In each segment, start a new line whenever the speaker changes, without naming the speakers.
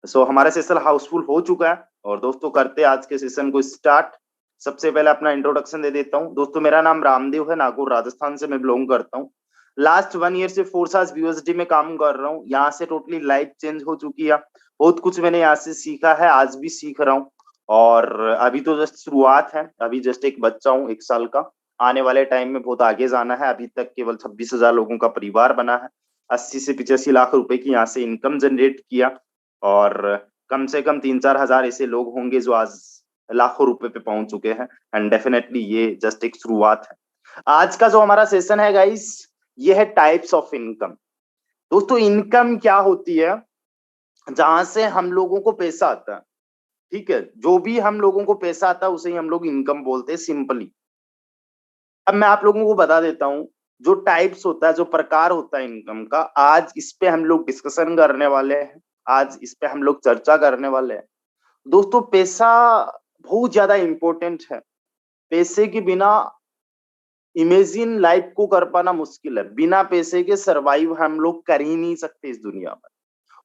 हमारा सेशन हाउसफुल हो चुका है और दोस्तों करते हैं आज के सेशन को स्टार्ट। सबसे पहले अपना इंट्रोडक्शन दे देता हूँ। दोस्तों मेरा नाम रामदेव है, नागौर राजस्थान से मैं बिलोंग करता हूँ। लास्ट 1 ईयर से फोर्सास यूएसडी में काम कर रहा हूँ। यहाँ से टोटली लाइफ चेंज हो चुकी है। बहुत कुछ मैंने यहाँ से सीखा है, आज भी सीख रहा हूँ। और अभी तो जस्ट शुरुआत है, अभी जस्ट एक बच्चा हूँ 1 साल का। आने वाले टाइम में बहुत आगे जाना है। अभी तक केवल 26,000 लोगों का परिवार बना है। 80 से 85 लाख रुपए की यहाँ से इनकम जनरेट किया। और कम से कम 3-4 हजार ऐसे लोग होंगे जो आज लाखों रुपए पे पहुंच चुके हैं। एंड डेफिनेटली ये जस्ट एक शुरुआत है। आज का जो हमारा सेशन है गाइस, ये है टाइप्स ऑफ इनकम। दोस्तों इनकम क्या होती है? जहां से हम लोगों को पैसा आता है, ठीक है, जो भी हम लोगों को पैसा आता है उसे ही हम लोग इनकम बोलते हैं सिंपली। अब मैं आप लोगों को बता देता हूं जो टाइप्स होता है, जो प्रकार होता है इनकम का, आज इस पे हम लोग डिस्कशन करने वाले हैं। आज इस पे हम लोग चर्चा करने वाले हैं। दोस्तों पैसा बहुत ज्यादा इंपॉर्टेंट है। पैसे के बिना इमेजिन लाइफ को कर पाना मुश्किल है। बिना पैसे के सरवाइव हम लोग कर ही नहीं सकते इस दुनिया में।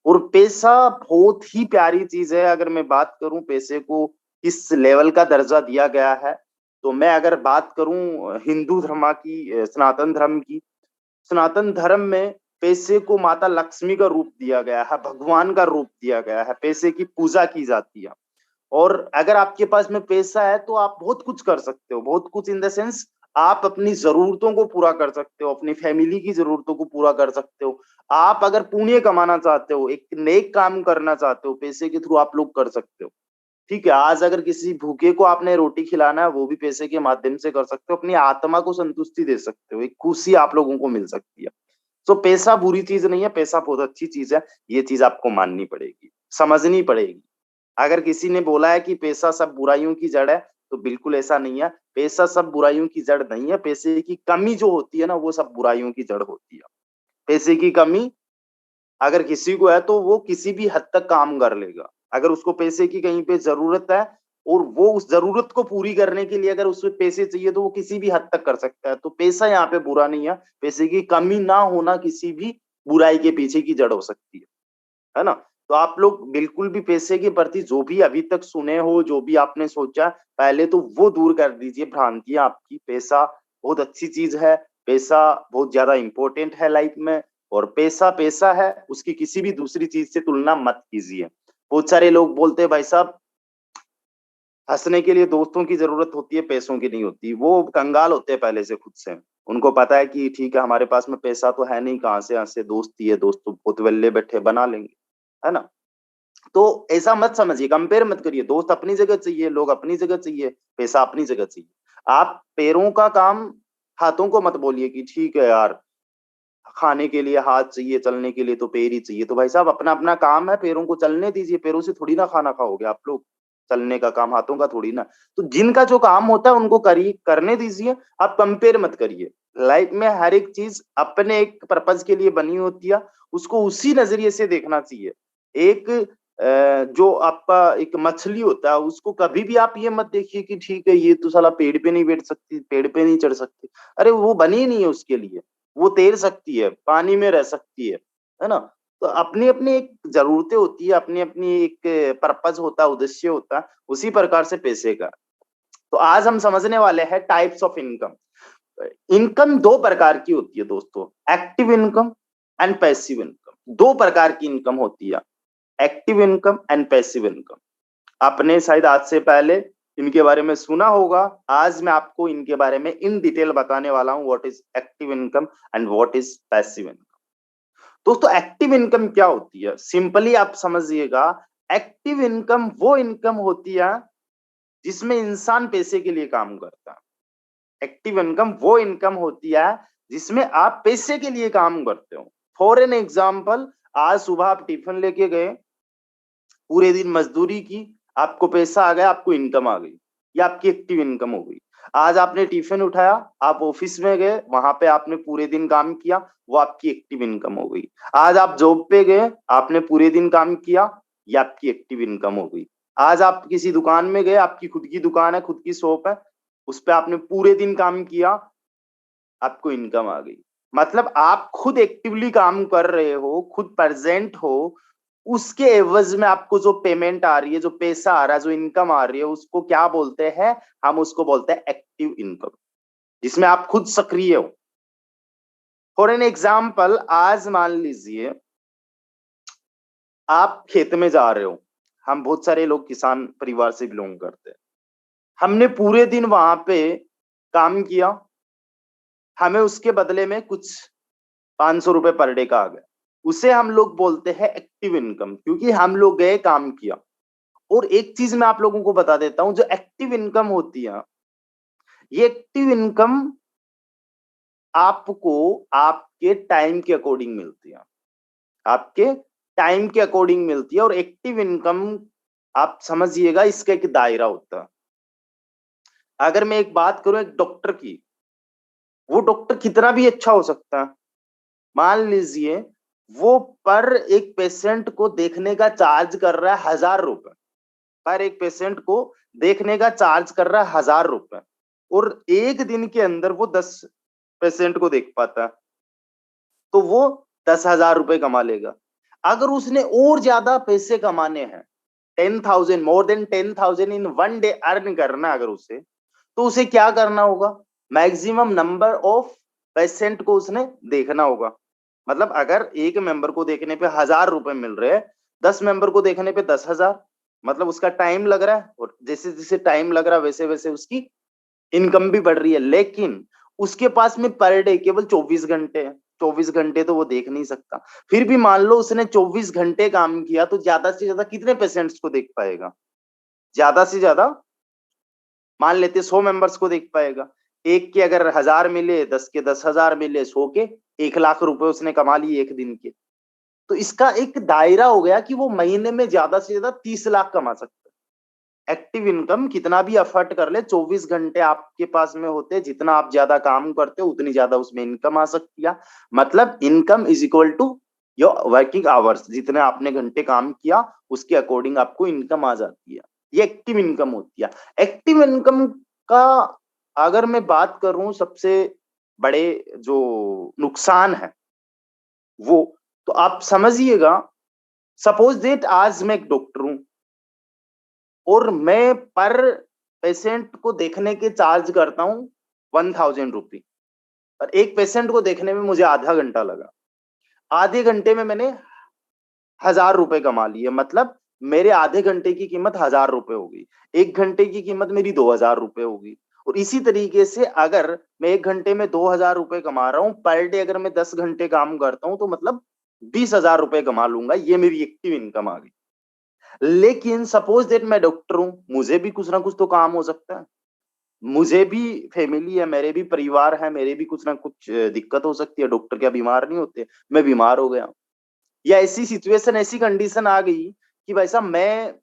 और पैसा बहुत ही प्यारी चीज है। अगर मैं बात करूं पैसे को किस लेवल का दर्जा दिया गया है, तो मैं अगर बात करूं हिंदू धर्म की, सनातन धर्म की, सनातन धर्म में पैसे को माता लक्ष्मी का रूप दिया गया है, भगवान का रूप दिया गया है। पैसे की पूजा की जाती है। और अगर आपके पास में पैसा है तो आप बहुत कुछ कर सकते हो। बहुत कुछ इन द सेंस, आप अपनी जरूरतों को पूरा कर सकते हो, अपनी फैमिली की जरूरतों को पूरा कर सकते हो। आप अगर पुण्य कमाना चाहते हो, एक नेक काम करना चाहते हो, पैसे के थ्रू आप लोग कर सकते हो। ठीक है, आज अगर किसी भूखे को आपने रोटी खिलाना है, वो भी पैसे के माध्यम से कर सकते हो। अपनी आत्मा को संतुष्टि दे सकते हो, एक खुशी आप लोगों को मिल सकती है। तो पैसा बुरी चीज नहीं है, पैसा बहुत अच्छी चीज है। ये चीज आपको माननी पड़ेगी, समझनी पड़ेगी। अगर किसी ने बोला है कि पैसा सब बुराइयों की जड़ है, तो बिल्कुल ऐसा नहीं है। पैसा सब बुराइयों की जड़ नहीं है। पैसे की कमी जो होती है ना, वो सब बुराइयों की जड़ होती है। पैसे की कमी अगर किसी को है तो वो किसी भी हद तक काम कर लेगा। अगर उसको पैसे की कहीं पे जरूरत है और वो उस जरूरत को पूरी करने के लिए अगर उसको पैसे चाहिए, तो वो किसी भी हद तक कर सकता है। तो पैसा यहाँ पे बुरा नहीं है। पैसे की कमी ना होना किसी भी बुराई के पीछे की जड़ हो सकती है ना? तो आप लोग बिल्कुल भी पैसे के प्रति जो भी अभी तक सुने हो, जो भी आपने सोचा, पहले तो वो दूर कर दीजिए भ्रांतियां आपकी। पैसा बहुत अच्छी चीज है। पैसा बहुत ज्यादा इंपॉर्टेंट है लाइफ में। और पैसा पैसा है, उसकी किसी भी दूसरी चीज से तुलना मत कीजिए। बहुत सारे लोग बोलते हैं भाई साहब, हंसने के लिए दोस्तों की जरूरत होती है, पैसों की नहीं होती। वो कंगाल होते हैं पहले से खुद से। उनको पता है कि ठीक है, हमारे पास में पैसा तो है नहीं, कहाँ से हंसे, दोस्ती है, दोस्त तो बहुत वेल्ले बैठे बना लेंगे, है ना? तो ऐसा मत समझिए, कंपेयर मत करिए। दोस्त अपनी जगह चाहिए, लोग अपनी जगह चाहिए, पैसा अपनी जगह चाहिए। आप पैरों का काम हाथों को मत बोलिए कि ठीक है यार, खाने के लिए हाथ चाहिए, चलने के लिए तो पैर ही चाहिए। तो भाई साहब अपना अपना काम है, पैरों को चलने दीजिए। पैरों से थोड़ी ना खाना खाओगे आप लोग। चलने का काम हाथों का थोड़ी ना। तो जिनका जो काम होता है उनको करिए, करने दीजिए। आप कंपेयर मत करिए। लाइफ में हर एक चीज अपने एक पर्पज के लिए बनी होती है। उसको उसी नजरिए से देखना चाहिए। एक जो आपका एक मछली होता है, उसको कभी भी आप ये मत देखिए कि ठीक है ये तो साला पेड़ पे नहीं बैठ सकती, पेड़ पे नहीं चढ़ सकती। अरे वो बनी नहीं है उसके लिए। वो तैर सकती है, पानी में रह सकती है ना? तो अपनी अपनी एक जरूरतें होती है, अपनी अपनी एक पर्पज होता है, उद्देश्य होता है। उसी प्रकार से पैसे का। तो आज हम समझने वाले हैं टाइप्स ऑफ इनकम। इनकम दो प्रकार की होती है दोस्तों, active income and passive income. दो प्रकार की इनकम होती है, active income and passive income. आपने शायद आज से पहले इनके बारे में सुना होगा। आज मैं आपको इनके बारे में इन डिटेल बताने वाला हूं, what is active income and what is passive income. दोस्तों एक्टिव इनकम क्या होती है, सिंपली आप समझिएगा। एक्टिव इनकम वो इनकम होती है जिसमें इंसान पैसे के लिए काम करता है। एक्टिव इनकम वो इनकम होती है जिसमें आप पैसे के लिए काम करते हो। फॉर एन एग्जाम्पल, आज सुबह आप टिफिन लेके गए, पूरे दिन मजदूरी की, आपको पैसा आ गया, आपको इनकम आ गई। ये आपकी एक्टिव इनकम हो गई। आज आपने टिफिन उठाया, आप ऑफिस में गए, वहां पे आपने पूरे दिन काम किया, वो आपकी एक्टिव इनकम हो गई। आज आप जॉब पे गए, आपने पूरे दिन काम किया, ये आपकी एक्टिव इनकम हो गई। आज आप किसी दुकान में गए, आपकी खुद की दुकान है, खुद की शॉप है, उस पर आपने पूरे दिन काम किया, आपको इनकम आ गई। मतलब आप खुद एक्टिवली काम कर रहे हो, खुद प्रेजेंट हो, उसके एवज में आपको जो पेमेंट आ रही है, जो पैसा आ रहा है, जो इनकम आ रही है, उसको क्या बोलते हैं? हम उसको बोलते हैं एक्टिव इनकम, जिसमें आप खुद सक्रिय हो। फॉर एन एग्जाम्पल, आज मान लीजिए आप खेत में जा रहे हो। हम बहुत सारे लोग किसान परिवार से बिलोंग करते हैं। हमने पूरे दिन वहां पे काम किया, हमें उसके बदले में कुछ 500 रुपए पर डे का आ गया। उसे हम लोग बोलते हैं एक्टिव इनकम, क्योंकि हम लोग गए, काम किया। और एक चीज मैं आप लोगों को बता देता हूं, जो एक्टिव इनकम होती है, ये एक्टिव इनकम आपको आपके टाइम के अकॉर्डिंग मिलती है। आपके टाइम के अकॉर्डिंग मिलती है। और एक्टिव इनकम आप समझिएगा, इसका एक दायरा होता है। अगर मैं एक बात करूं एक डॉक्टर की, वो डॉक्टर कितना भी अच्छा हो सकता है। मान लीजिए वो पर एक पेशेंट को देखने का चार्ज कर रहा है 1000 रुपए। पर एक पेशेंट को देखने का चार्ज कर रहा है 1000 रुपए, और एक दिन के अंदर वो 10 पेशेंट को देख पाता है, तो वो 10,000 रुपए कमा लेगा। अगर उसने और ज्यादा पैसे कमाने हैं, 10,000, more than 10,000 in one day earn करना है अगर उसे, तो उसे क्या करना होगा? मैक्सिमम नंबर ऑफ पेशेंट को उसने देखना होगा। मतलब अगर एक मेंबर को देखने पे 1000 रुपए मिल रहे हैं, 10 मेंबर को देखने पे 10,000, मतलब उसका टाइम लग रहा है, और जैसे जैसे टाइम लग रहा है वैसे वैसे उसकी इनकम भी बढ़ रही है। लेकिन उसके पास में पर डे केवल 24 घंटे है। 24 घंटे तो वो देख नहीं सकता। फिर भी मान लो उसने 24 घंटे काम किया, तो ज्यादा से ज्यादा कितने पेशेंट्स को देख पाएगा? ज्यादा से ज्यादा मान लेते 100 मेंबर्स को देख पाएगा। एक के अगर 1000 मिले, 10 के 10,000 मिले, 100 के 1 लाख रुपए उसने कमा लिए एक दिन के। तो इसका एक दायरा हो गया कि वो महीने में ज्यादा से ज्यादा 30 लाख कमा सकता है। एक्टिव इनकम कितना भी एफर्ट कर ले, 24 घंटे आपके पास में होते, जितना आप ज्यादा काम करते हो उतनी ज्यादा उसमें इनकम आ सकती है। मतलब income is equal to your working hours, जितने आपने घंटे काम किया उसके अकॉर्डिंग आपको इनकम आ जाती है। ये एक्टिव इनकम होती है। एक्टिव इनकम का अगर मैं बात करूं, सबसे बड़े जो नुकसान है वो, तो आप समझिएगा, सपोज दैट आज मैं एक डॉक्टर हूं, और मैं पर पेशेंट को देखने के चार्ज करता हूं 1,000 रुपी। और एक पेशेंट को देखने में मुझे आधा घंटा लगा। आधे घंटे में मैंने 1000 रुपए कमा लिए। मतलब मेरे आधे घंटे की कीमत 1000 रुपए होगी, एक घंटे की कीमत मेरी 2,000 रुपए होगी। और इसी तरीके से अगर मैं एक घंटे में 2,000 रुपए कमा रहा हूं, पर डे अगर मैं 10 घंटे काम करता हूं, तो मतलब 20,000 रुपए कमा लूंगा। ये मेरी एक्टिव इनकम आ गई। लेकिन सपोज दैट मैं डॉक्टर हूं, मुझे भी कुछ ना कुछ तो काम हो सकता है। मुझे भी फैमिली है, मेरे भी परिवार है, मेरे भी कुछ ना कुछ दिक्कत हो सकती है। डॉक्टर क्या बीमार नहीं होते? मैं बीमार हो गया, या ऐसी सिचुएशन, ऐसी कंडीशन आ गई कि भाई साहब मैं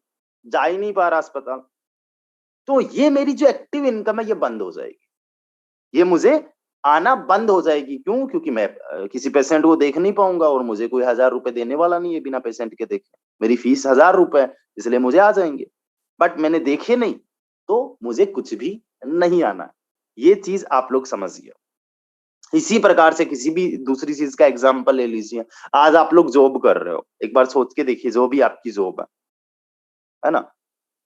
जा ही नहीं पा रहा अस्पताल, तो ये मेरी जो एक्टिव इनकम है ये बंद हो जाएगी। ये मुझे आना बंद हो जाएगी। क्यों? क्योंकि मैं किसी पेशेंट को देख नहीं पाऊंगा, और मुझे कोई 1000 रुपए देने वाला नहीं है बिना पेशेंट के देखे। मेरी फीस 1000 रुपए है, इसलिए मुझे आ जाएंगे। बट मैंने देखे नहीं, तो मुझे कुछ भी नहीं आना है। ये चीज आप लोग समझिए। इसी प्रकार से किसी भी दूसरी चीज का एग्जाम्पल ले लीजिए। आज आप लोग जॉब कर रहे हो, एक बार सोच के देखिए, जो भी आपकी जॉब है ना,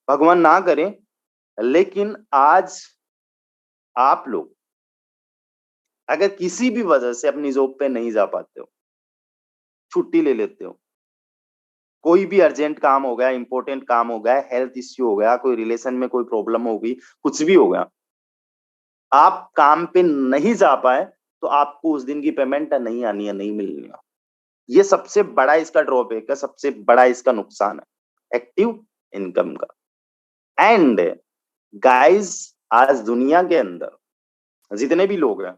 भगवान ना करे, लेकिन आज आप लोग अगर किसी भी वजह से अपनी जॉब पे नहीं जा पाते हो, छुट्टी ले लेते हो, कोई भी अर्जेंट काम हो गया, इंपॉर्टेंट काम हो गया, हेल्थ इश्यू हो गया, कोई रिलेशन में कोई प्रॉब्लम हो गई, कुछ भी हो गया, आप काम पे नहीं जा पाए, तो आपको उस दिन की पेमेंट नहीं आनी है, नहीं मिलनी है। ये सबसे बड़ा इसका ड्रॉबैक है, सबसे बड़ा इसका नुकसान है एक्टिव इनकम का। एंड गाइस, आज दुनिया के अंदर जितने भी लोग हैं,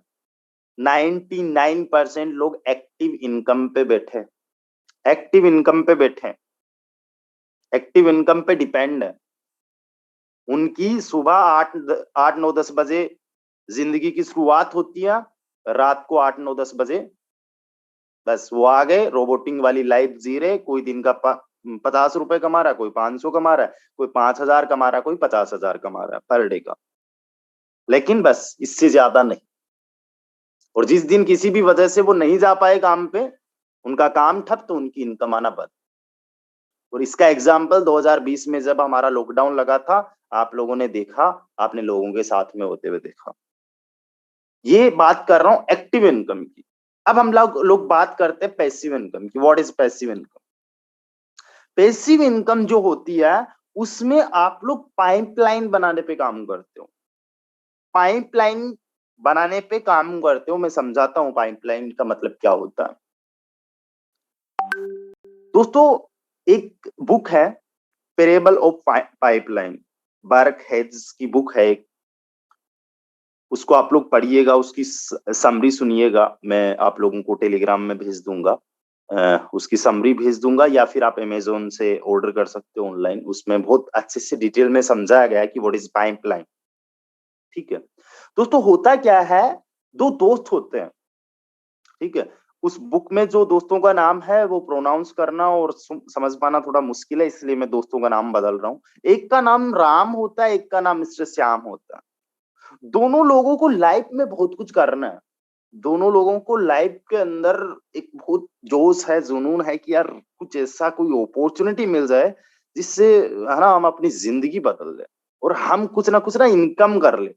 99% लोग एक्टिव इनकम पे बैठे, एक्टिव इनकम पे बैठे, एक्टिव इनकम पे डिपेंड है। उनकी सुबह 8 9 10 बजे जिंदगी की शुरुआत होती है, रात को 8 9 10 बजे बस वो आ गए, रोबोटिंग वाली लाइफ जी रहे। कोई दिन का 50 रुपए कमा रहा है, कोई 500 कमा रहा है, कोई 5,000 कमा रहा है, कोई 50,000 कमा रहा है पर डे का। लेकिन बस इससे ज्यादा नहीं। और जिस दिन किसी भी वजह से वो नहीं जा पाए काम पे, उनका काम ठप, तो उनकी इनकम आना बंद। और इसका एग्जाम्पल 2020 में जब हमारा लॉकडाउन लगा था, आप लोगों ने देखा, आपने लोगों के साथ में होते हुए देखा। ये बात कर रहा हूं एक्टिव इनकम की। अब हम लोग बात करते हैं पैसिव इनकम की। What is passive income? Passive income जो होती है उसमें आप लोग पाइपलाइन बनाने पे काम करते हो। पाइपलाइन बनाने पे काम करते हो। मैं समझाता हूं पाइपलाइन का मतलब क्या होता है। दोस्तों, एक बुक है parable of pipeline, Barq heads की बुक है एक। उसको आप लोग पढ़िएगा, उसकी समरी सुनिएगा। मैं आप लोगों को टेलीग्राम में भेज दूंगा, उसकी समरी भेज दूंगा, या फिर आप अमेजोन से ऑर्डर कर सकते हो ऑनलाइन। उसमें बहुत अच्छे से डिटेल में समझाया गया है कि व्हाट इज पाइपलाइन। ठीक है दोस्तों, होता क्या है, दो दोस्त होते हैं। ठीक है, उस बुक में जो दोस्तों का नाम है वो प्रोनाउंस करना और समझ पाना थोड़ा मुश्किल है, इसलिए मैं दोस्तों का नाम बदल रहा हूँ। एक का नाम राम होता है, एक का नाम मिस्टर श्याम होता है। दोनों लोगों को लाइफ में बहुत कुछ करना है। दोनों लोगों को लाइफ के अंदर एक बहुत जोश है, जुनून है कि यार कुछ ऐसा कोई अपॉर्चुनिटी मिल जाए जिससे, है ना, हम अपनी जिंदगी बदल लें और हम कुछ ना इनकम कर ले।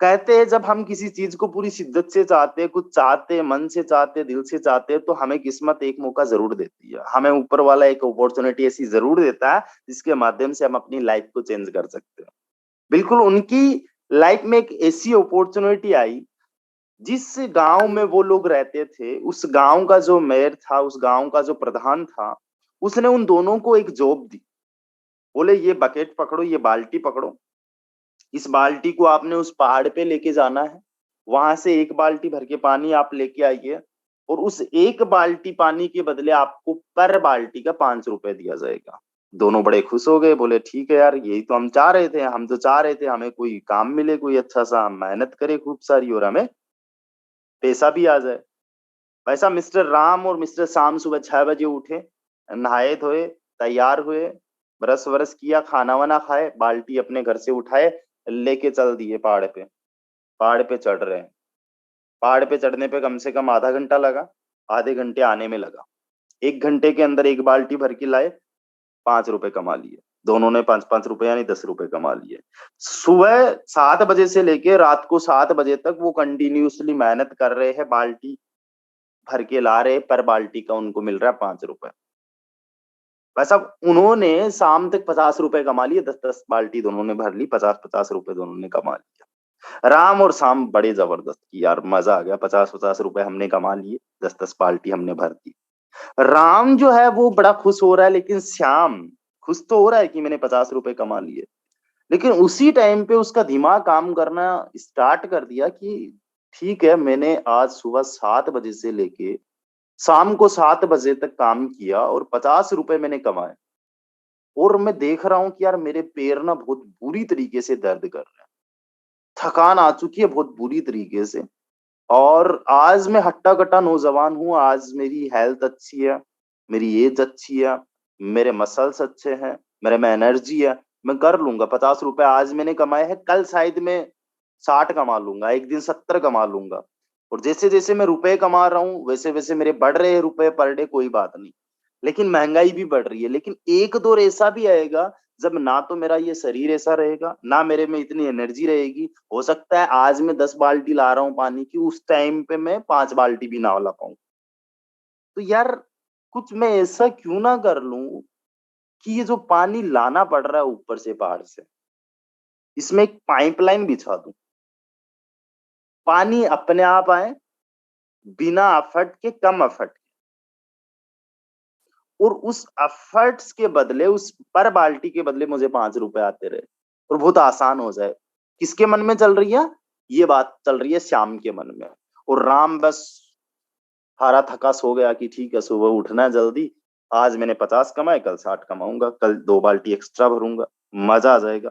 कहते हैं जब हम किसी चीज को पूरी शिद्दत से चाहते हैं, कुछ चाहते हैं, मन से चाहते हैं, दिल से चाहते हैं, तो हमें किस्मत एक मौका जरूर देती है। हमें ऊपर वाला एक अपॉर्चुनिटी ऐसी जरूर देता है जिसके माध्यम से हम अपनी लाइफ को चेंज कर सकते हैं। बिल्कुल उनकी लाइफ में एक ऐसी अपॉर्चुनिटी आई। जिस गांव में वो लोग रहते थे, उस गांव का जो मेयर था, उस गांव का जो प्रधान था, उसने उन दोनों को एक जॉब दी। बोले ये बकेट पकड़ो, ये बाल्टी पकड़ो, इस बाल्टी को आपने उस पहाड़ पे लेके जाना है। वहां से एक बाल्टी भर के पानी आप लेके आइए और उस एक बाल्टी पानी के बदले आपको पर बाल्टी का 5 रुपए दिया जाएगा। दोनों बड़े खुश हो गए, बोले ठीक है यार, यही तो हम चाह रहे थे। हम तो चाह रहे थे हमें कोई काम मिले, कोई अच्छा सा, हम मेहनत करें खूब सारी और हमें पैसा भी आ जाए। वैसा मिस्टर राम और मिस्टर श्याम सुबह 6 बजे उठे, नहाए धोए, तैयार हुए, ब्रश वरस किया, खाना वाना खाए, बाल्टी अपने घर से उठाए, लेके चल दिए पहाड़ पे। पहाड़ पे चढ़ रहे हैं। पहाड़ पे चढ़ने पे कम से कम आधा घंटा लगा, आधे घंटे आने में लगा। 1 घंटे के अंदर एक बाल्टी भर के लाए, 5 रुपए कमा लिए। दोनों ने 5-5 रुपए यानी 10 रुपए कमा लिए। सुबह 7 बजे से लेके रात को 7 बजे तक वो कंटिन्यूसली मेहनत कर रहे हैं, बाल्टी भर के ला रहे, पर बाल्टी का उनको मिल रहा है 5 रुपए। वैसा उन्होंने शाम तक 50 रुपए कमा लिए। 10-10 बाल्टी दोनों ने भर ली, 50-50 रुपए दोनों ने कमा लिया। राम और शाम बड़े जबरदस्त की यार, मजा आ गया। 50-50 रुपए हमने कमा लिए, 10-10 बाल्टी हमने भर दी। राम जो है वो बड़ा खुश हो रहा है, लेकिन श्याम खुश तो हो रहा है कि मैंने 50 रुपए कमा लिए, लेकिन उसी टाइम पे उसका दिमाग काम करना स्टार्ट कर दिया कि ठीक है, मैंने आज सुबह 7 बजे से लेके शाम को 7 बजे तक काम किया और 50 रुपए मैंने कमाए, और मैं देख रहा हूँ कि यार मेरे पैर ना बहुत बुरी तरीके से दर्द कर रहे हैं, थकान आ चुकी है बहुत बुरी तरीके से। और आज मैं हट्टा कट्टा नौजवान हूँ, आज मेरी हेल्थ अच्छी है, मेरी एज अच्छी है, मेरे मसल्स अच्छे हैं, मेरे में एनर्जी है, मैं कर लूंगा। 50 रुपए आज मैंने कमाए हैं, कल शायद मैं 60 कमा लूंगा, एक दिन 70 कमा लूंगा। और जैसे जैसे मैं रुपए कमा रहा हूँ वैसे वैसे मेरे बढ़ रहे हैं रुपए पर डे, कोई बात नहीं, लेकिन महंगाई भी बढ़ रही है। लेकिन एक दौर ऐसा भी आएगा जब ना तो मेरा ये शरीर ऐसा रहेगा, ना मेरे में इतनी एनर्जी रहेगी। हो सकता है आज मैं 10 बाल्टी ला रहा हूँ पानी की, उस टाइम पे मैं 5 बाल्टी भी ना ला पाऊं। तो यार कुछ मैं ऐसा क्यों ना कर लूं कि ये जो पानी लाना पड़ रहा है ऊपर से पहाड़ से, इसमें एक पाइपलाइन बिछा दूं, पानी अपने आप आए, बिना एफर्ट के, कम एफर्ट। और उस एफर्ट्स के बदले, उस पर बाल्टी के बदले मुझे 5 रुपए आते रहे और बहुत आसान हो जाए। किसके मन में चल रही है ये बात? चल रही है श्याम के मन में। और राम बस हारा थका सो गया कि ठीक है, सुबह उठना है जल्दी, आज मैंने 50 कमाए, कल 60 कमाऊंगा, कल 2 बाल्टी एक्स्ट्रा भरूंगा, मजा आ जाएगा,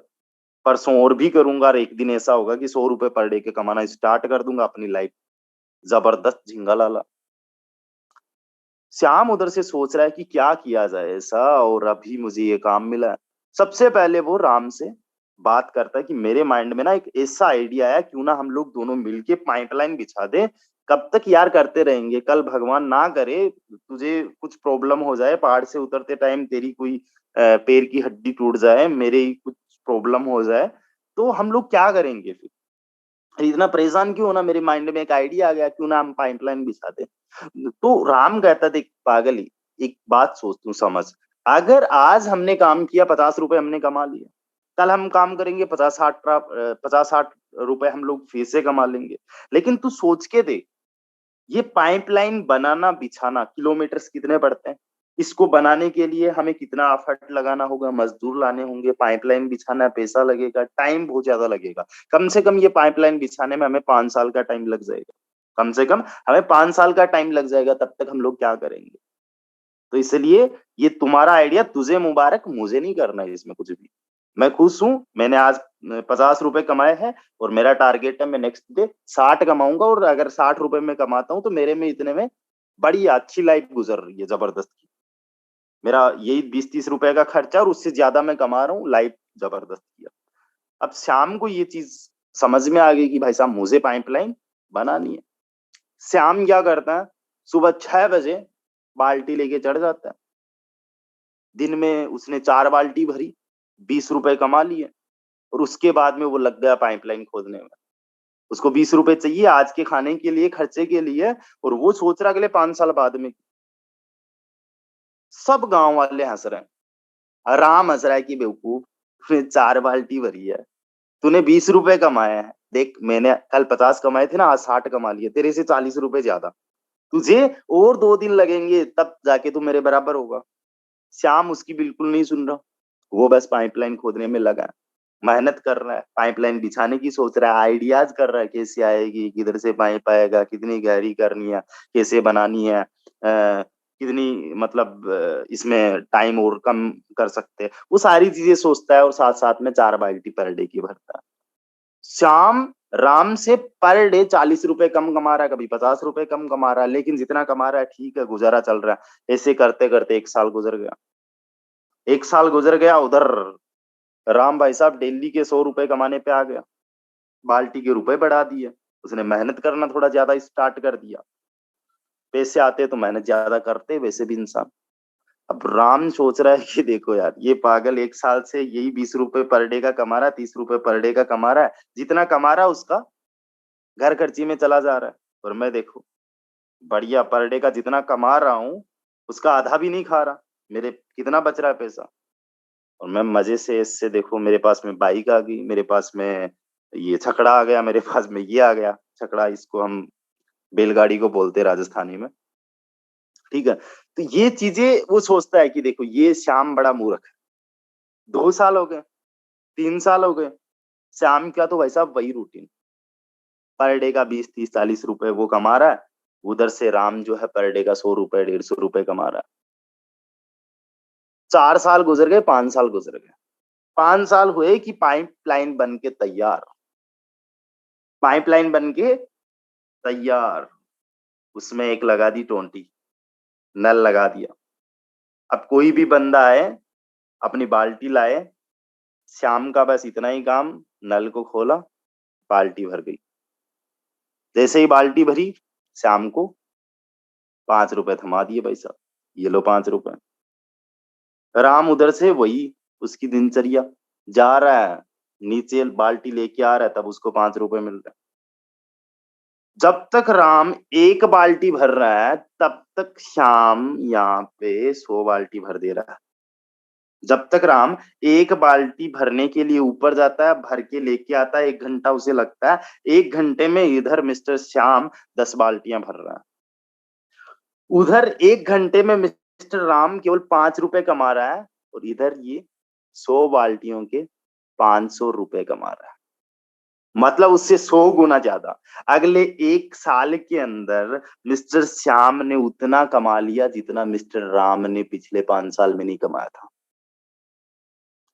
परसों और भी करूंगा, और एक दिन ऐसा होगा कि 100 रुपए पर डे के कमाना स्टार्ट कर दूंगा, अपनी लाइफ जबरदस्त झिंगा लाला। श्याम उधर से सोच रहा है कि क्या किया जाए ऐसा, और अभी मुझे ये काम मिला है। सबसे पहले वो राम से बात करता है कि मेरे माइंड में ना एक ऐसा आइडिया है, क्यों ना हम लोग दोनों मिलके पाइपलाइन बिछा दे, कब तक यार करते रहेंगे? कल भगवान ना करे तुझे कुछ प्रॉब्लम हो जाए, पहाड़ से उतरते टाइम तेरी कोई पैर की हड्डी टूट जाए, मेरे ही कुछ प्रॉब्लम हो जाए, तो हम लोग क्या करेंगे फिर? इतना परेशान क्यों होना? मेरे माइंड में एक आइडिया आ गया, क्यों ना हम पाइपलाइन बिछा दें। तो राम कहता, देख पागल ही, एक बात सोच तू समझ, अगर आज हमने काम किया 50 रुपए हमने कमा लिए, कल हम काम करेंगे 50-60 रुपए हम लोग फिर से कमा लेंगे। लेकिन तू सोच के देख, ये पाइपलाइन बनाना बिछाना किलोमीटर्स कितने पड़ते हैं? इसको बनाने के लिए हमें कितना एफर्ट लगाना होगा, मजदूर लाने होंगे, पाइपलाइन बिछाना है, पैसा लगेगा, टाइम बहुत ज्यादा लगेगा। कम से कम ये पाइपलाइन बिछाने में हमें 5 साल का टाइम लग जाएगा। कम से कम हमें 5 साल का टाइम लग जाएगा, तब तक हम लोग क्या करेंगे? तो इसलिए ये तुम्हारा आइडिया, तुझे मुबारक, मुझे नहीं करना है इसमें कुछ भी। मैं खुश हूँ, मैंने आज 50 रुपए कमाए हैं और मेरा टारगेट है मैं नेक्स्ट डे 60 कमाऊंगा, और अगर 60 रुपए में कमाता हूँ तो मेरे में इतने में बड़ी अच्छी लाइफ गुजर रही है, जबरदस्त की। मेरा यही 20-30 रुपए का खर्चा और उससे ज्यादा मैं कमा रहा हूँ, लाइफ जबरदस्त किया। अब शाम को ये चीज समझ में आ गई कि भाई साहब मुझे पाइपलाइन बनानी है। श्याम क्या करता है, सुबह 6 बजे बाल्टी लेके चढ़ जाता है। दिन में उसने 4 बाल्टी भरी, 20 रुपए कमा लिए, और उसके बाद में वो लग गया पाइपलाइन खोदने में। उसको 20 रुपए चाहिए आज के खाने के लिए, खर्चे के लिए, और वो सोच रहा अगले 5 साल बाद में। सब गांव वाले हंस रहे हैं, राम हंस रहा है कि बेवकूफ, तूने 4 बाल्टी भरी है, तूने 20 रुपए कमाए हैं। देख मैंने कल 50 कमाए थे ना, आज 60 कमा लिए, तेरे से 40 रुपए ज्यादा। तुझे और 2 दिन लगेंगे तब जाके तू मेरे बराबर होगा। श्याम उसकी बिल्कुल नहीं सुन रहा, वो बस पाइपलाइन खोदने में लगा है, मेहनत कर रहा है, पाइपलाइन बिछाने की सोच रहा है, आइडियाज कर रहा है, कैसे आएगी, किधर से पाइप आएगा, कितनी गहरी करनी है, कैसे बनानी है, कितनी मतलब इसमें टाइम और कम कर सकते हैं, वो सारी चीजें सोचता है, और साथ साथ में 4 बाल्टी पर डे की भरता है। श्याम राम से पर डे 40 रुपए कम कमा रहा है, कभी 50 रुपए कम कमा रहा है, लेकिन जितना कमा रहा है ठीक है, गुजारा चल रहा है। ऐसे करते करते 1 साल गुजर गया। 1 साल गुजर गया, उधर राम भाई साहब डेली के 100 रुपए कमाने पे आ गया, बाल्टी के रुपए बढ़ा दिए, उसने मेहनत करना थोड़ा ज्यादा स्टार्ट कर दिया। पैसे आते तो मेहनत ज्यादा करते वैसे भी इंसान। अब राम सोच रहा है कि देखो यार, ये पागल 1 साल से यही 20 रुपए पर डे का कमा रहा है, 30 रुपए पर डे का कमा रहा है, जितना कमा रहा है उसका घर खर्ची में चला जा रहा है, और मैं देखो बढ़िया पर डे का जितना कमा रहा हूँ उसका आधा भी नहीं खा रहा। मेरे कितना बच रहा है पैसा, और मैं मजे से इससे, देखो मेरे पास में बाइक आ गई, मेरे पास में ये छकड़ा आ गया, मेरे पास में ये आ गया छकड़ा, इसको हम बैलगाड़ी को बोलते हैं राजस्थानी में, ठीक है। तो ये चीजें वो सोचता है कि देखो ये श्याम बड़ा मूर्ख है। 2 साल हो गए, 3 साल हो गए, श्याम का तो भाई साहब वही रूटीन, पर डे का 20-30-40 रुपए वो कमा रहा है, उधर से राम जो है पर डे का 100 रुपए 150 रुपए कमा रहा है। 4 साल गुजर गए, 5 साल गुजर गए, 5 साल हुए कि पाइपलाइन बन के तैयार, पाइपलाइन बन के तैयार, उसमें एक लगा दी टोंटी, नल लगा दिया। अब कोई भी बंदा आए, अपनी बाल्टी लाए, श्याम का बस इतना ही काम, नल को खोला, बाल्टी भर गई। जैसे ही बाल्टी भरी, श्याम को 5 रुपए थमा दिए, भाई साहब ये लो 5 रुपए। राम उधर से वही उसकी दिनचर्या, जा रहा है नीचे बाल्टी लेके आ रहा है, तब उसको 5 रुपए मिल रहे हैं। जब तक राम एक बाल्टी भर रहा है तब तक श्याम यहाँ पे 100 बाल्टी भर दे रहा है। जब तक राम एक बाल्टी भरने के लिए ऊपर जाता है, भर के लेके आता है, 1 घंटा उसे लगता है, 1 घंटे में इधर मिस्टर श्याम 10 बाल्टियां भर रहा है। उधर 1 घंटे में मिस्टर राम केवल 5 रुपए कमा रहा है, और इधर ये 100 बाल्टियों के 500 रुपए कमा रहा है, मतलब उससे 100 गुना ज्यादा। अगले 1 साल के अंदर मिस्टर श्याम ने उतना कमा लिया जितना मिस्टर राम ने पिछले 5 साल में नहीं कमाया था।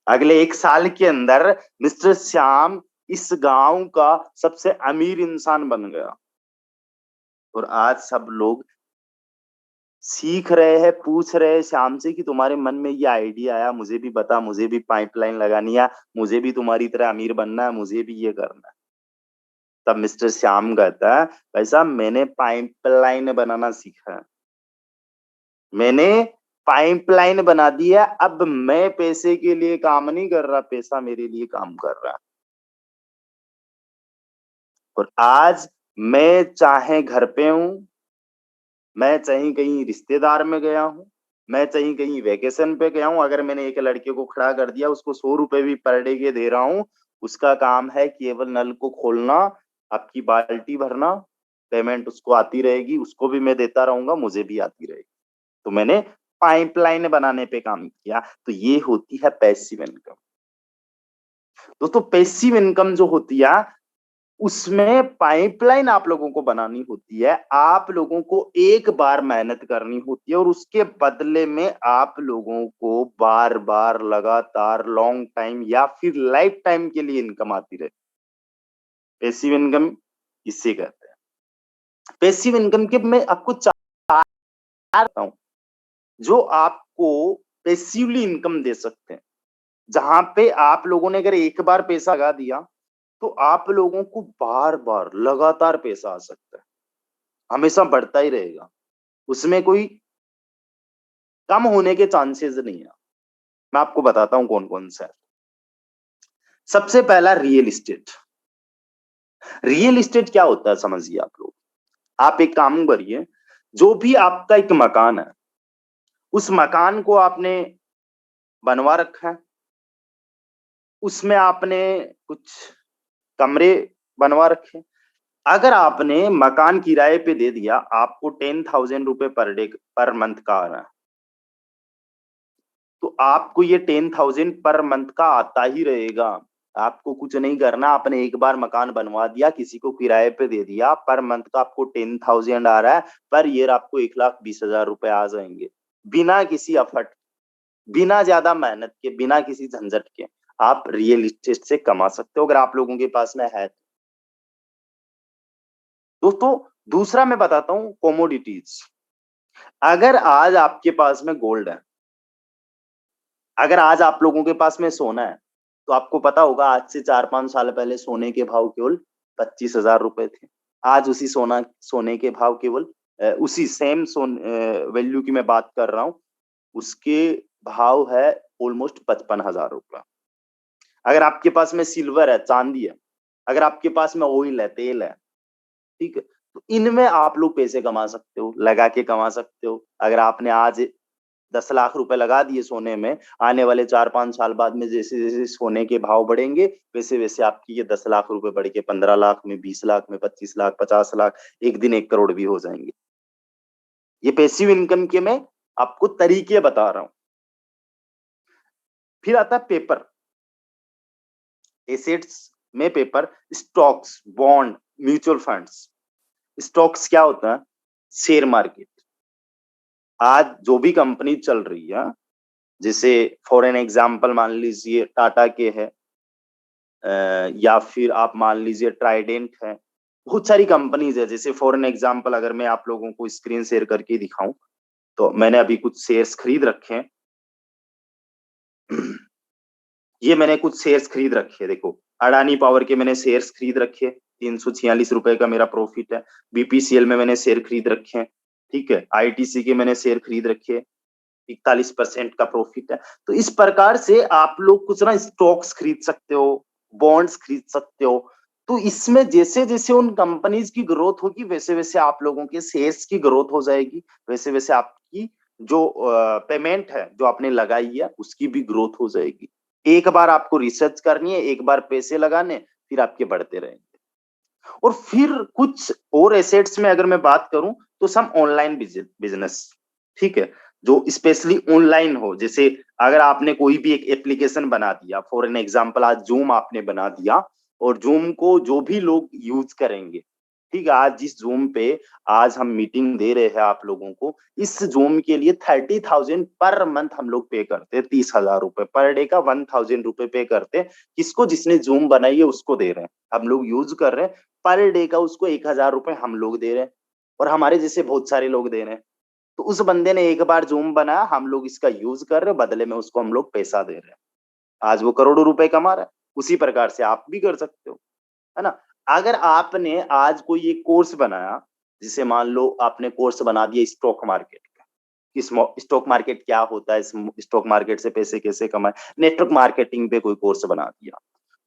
अगले 1 साल के अंदर मिस्टर श्याम इस गांव का सबसे अमीर इंसान बन गया, और आज सब लोग सीख रहे हैं, पूछ रहे हैं श्याम से कि तुम्हारे मन में ये आइडिया आया, मुझे भी बता, मुझे भी पाइपलाइन लगानी है, मुझे भी तुम्हारी तरह अमीर बनना है, मुझे भी ये करना है। तब मिस्टर श्याम कहता है, भाई साहब मैंने पाइपलाइन बनाना सीखा है, मैंने पाइपलाइन बना दी है, अब मैं पैसे के लिए काम नहीं कर रहा, पैसा मेरे लिए काम कर रहा है। और आज मैं चाहे घर पे हूं, मैं चाहे कहीं रिश्तेदार में गया हूं, मैं चाहे कहीं वेकेशन पे गया हूं, अगर मैंने एक लड़के को खड़ा कर दिया, उसको 100 रुपए भी पर डे के दे रहा हूं, उसका काम है केवल नल को खोलना, आपकी बाल्टी भरना, पेमेंट उसको आती रहेगी, उसको भी मैं देता रहूंगा, मुझे भी आती रहेगी। तो मैंने पाइपलाइन बनाने पे काम किया। तो ये होती है पैसिव इनकम। दोस्तों पैसिव इनकम जो होती है, उसमें पाइपलाइन आप लोगों को बनानी होती है, आप लोगों को एक बार मेहनत करनी होती है और उसके बदले में आप लोगों को बार बार लगातार लॉन्ग टाइम या फिर लाइफ टाइम के लिए इनकम आती रहे। पैसिव इनकम इसे कहते हैं। पैसिव इनकम के मैं आपको चार हूं जो आपको पैसिवली इनकम दे सकते हैं, जहां पे आप लोगों ने अगर एक बार पैसा लगा दिया तो आप लोगों को बार बार लगातार पैसा आ सकता है, हमेशा बढ़ता ही रहेगा, उसमें कोई कम होने के चांसेस नहीं है। मैं आपको बताता हूं कौन कौन सा है। सबसे पहला रियल इस्टेट। रियल इस्टेट क्या होता है समझिए आप लोग। आप एक काम करिए, जो भी आपका एक मकान है, उस मकान को आपने बनवा रखा है, उसमें आपने कुछ कमरे बनवा रखे, अगर आपने मकान किराए पे दे दिया, आपको 10,000 रुपए पर डे पर मंथ का आ रहा है, तो आपको ये 10,000 पर मंथ का आता ही रहेगा। आपको कुछ नहीं करना, आपने एक बार मकान बनवा दिया, किसी को किराए पे दे दिया, पर मंथ का आपको 10,000 आ रहा है, पर ईयर आपको 1,20,000 रुपए आ जाएंगे, बिना किसी एफर्ट, बिना ज्यादा मेहनत के, बिना किसी झंझट के आप रियल एस्टेट से कमा सकते हो, अगर आप लोगों के पास में है। दोस्तों दूसरा मैं बताता हूं कमोडिटीज। अगर आज आपके पास में गोल्ड है, अगर आज आप लोगों के पास में सोना है, तो आपको पता होगा आज से 4-5 साल पहले सोने के भाव केवल 25,000 रुपए थे। आज उसी सोने के भाव केवल उसी सेम वैल्यू की मैं बात कर रहा हूं, उसके भाव है ऑलमोस्ट 55,000 रुपए। अगर आपके पास में सिल्वर है, चांदी है, अगर आपके पास में ऑयल है, तेल है, ठीक है, तो इनमें आप लोग पैसे कमा सकते हो, लगा के कमा सकते हो। अगर आपने आज 10 लाख रुपए लगा दिए सोने में, आने वाले 4-5 साल बाद में जैसे जैसे सोने के भाव बढ़ेंगे, वैसे वैसे आपकी ये 10 लाख रुपए बढ़ के 15 लाख में, 20 लाख में, 25 लाख, 50 लाख, एक दिन 1 करोड़ भी हो जाएंगे। ये पैसिव इनकम के मैं आपको तरीके बता रहा हूं। फिर आता है पेपर, एसेट्स में paper, stocks, bond, mutual funds. Stocks क्या होता है? Share market. आज जो भी कंपनी चल रही है, जैसे फॉर एन एग्जांपल मान लीजिए टाटा के है, या फिर आप मान लीजिए ट्राइडेंट है, बहुत सारी कंपनीज है। जैसे फॉर एन एग्जांपल अगर मैं आप लोगों को स्क्रीन शेयर करके दिखाऊं, तो मैंने अभी कुछ शेयर्स खरीद रखे हैं। ये मैंने कुछ शेयर्स खरीद रखे हैं, देखो अडानी पावर के मैंने शेयर्स खरीद रखे, 346 रुपए का मेरा प्रॉफिट है। बीपीसीएल में मैंने शेयर खरीद रखे हैं, ठीक है। आईटीसी के मैंने शेयर खरीद रखे, 41% का प्रॉफिट है। तो इस प्रकार से आप लोग कुछ ना स्टॉक्स खरीद सकते हो, बॉन्ड्स खरीद सकते हो। तो इसमें जैसे जैसे उन कंपनीज की ग्रोथ होगी, वैसे वैसे आप लोगों के शेयर्स की ग्रोथ हो जाएगी, वैसे वैसे आपकी जो पेमेंट है जो आपने लगाई है उसकी भी ग्रोथ हो जाएगी। एक बार आपको रिसर्च करनी है, एक बार पैसे लगाने, फिर आपके बढ़ते रहेंगे। और फिर कुछ और एसेट्स में अगर मैं बात करूं, तो सम ऑनलाइन बिजनेस, ठीक है, जो स्पेशली ऑनलाइन हो। जैसे अगर आपने कोई भी एक एप्लीकेशन बना दिया, फॉर एन एग्जांपल आज जूम आपने बना दिया, और जूम को जो भी लोग यूज करेंगे, ठीक है, आज जिस जूम पे आज हम मीटिंग दे रहे हैं आप लोगों को, इस जूम के लिए 30,000 पर मंथ हम लोग पे करते हैं, 30,000 रुपए पर डे का, 1,000 रुपए पे करते हैं। किसको? जिसने जूम बनाई है उसको दे रहे हैं, हम लोग यूज कर रहे हैं। पर डे का उसको 1,000 रुपए हम लोग दे रहे हैं, और हमारे जैसे बहुत सारे लोग दे रहे हैं। तो उस बंदे ने एक बार जूम बनाया, हम लोग इसका यूज कर रहे हैं, बदले में उसको हम लोग पैसा दे रहे हैं। आज वो करोड़ों रुपए कमा रहा है। उसी प्रकार से आप भी कर सकते हो, है ना। अगर आपने आज कोई एक कोर्स बनाया, जिसे मान लो आपने कोर्स बना दिया स्टॉक मार्केट का, कि स्टॉक मार्केट क्या होता है, स्टॉक मार्केट से पैसे कैसे कमाए, नेटवर्क मार्केटिंग पे कोई कोर्स बना दिया,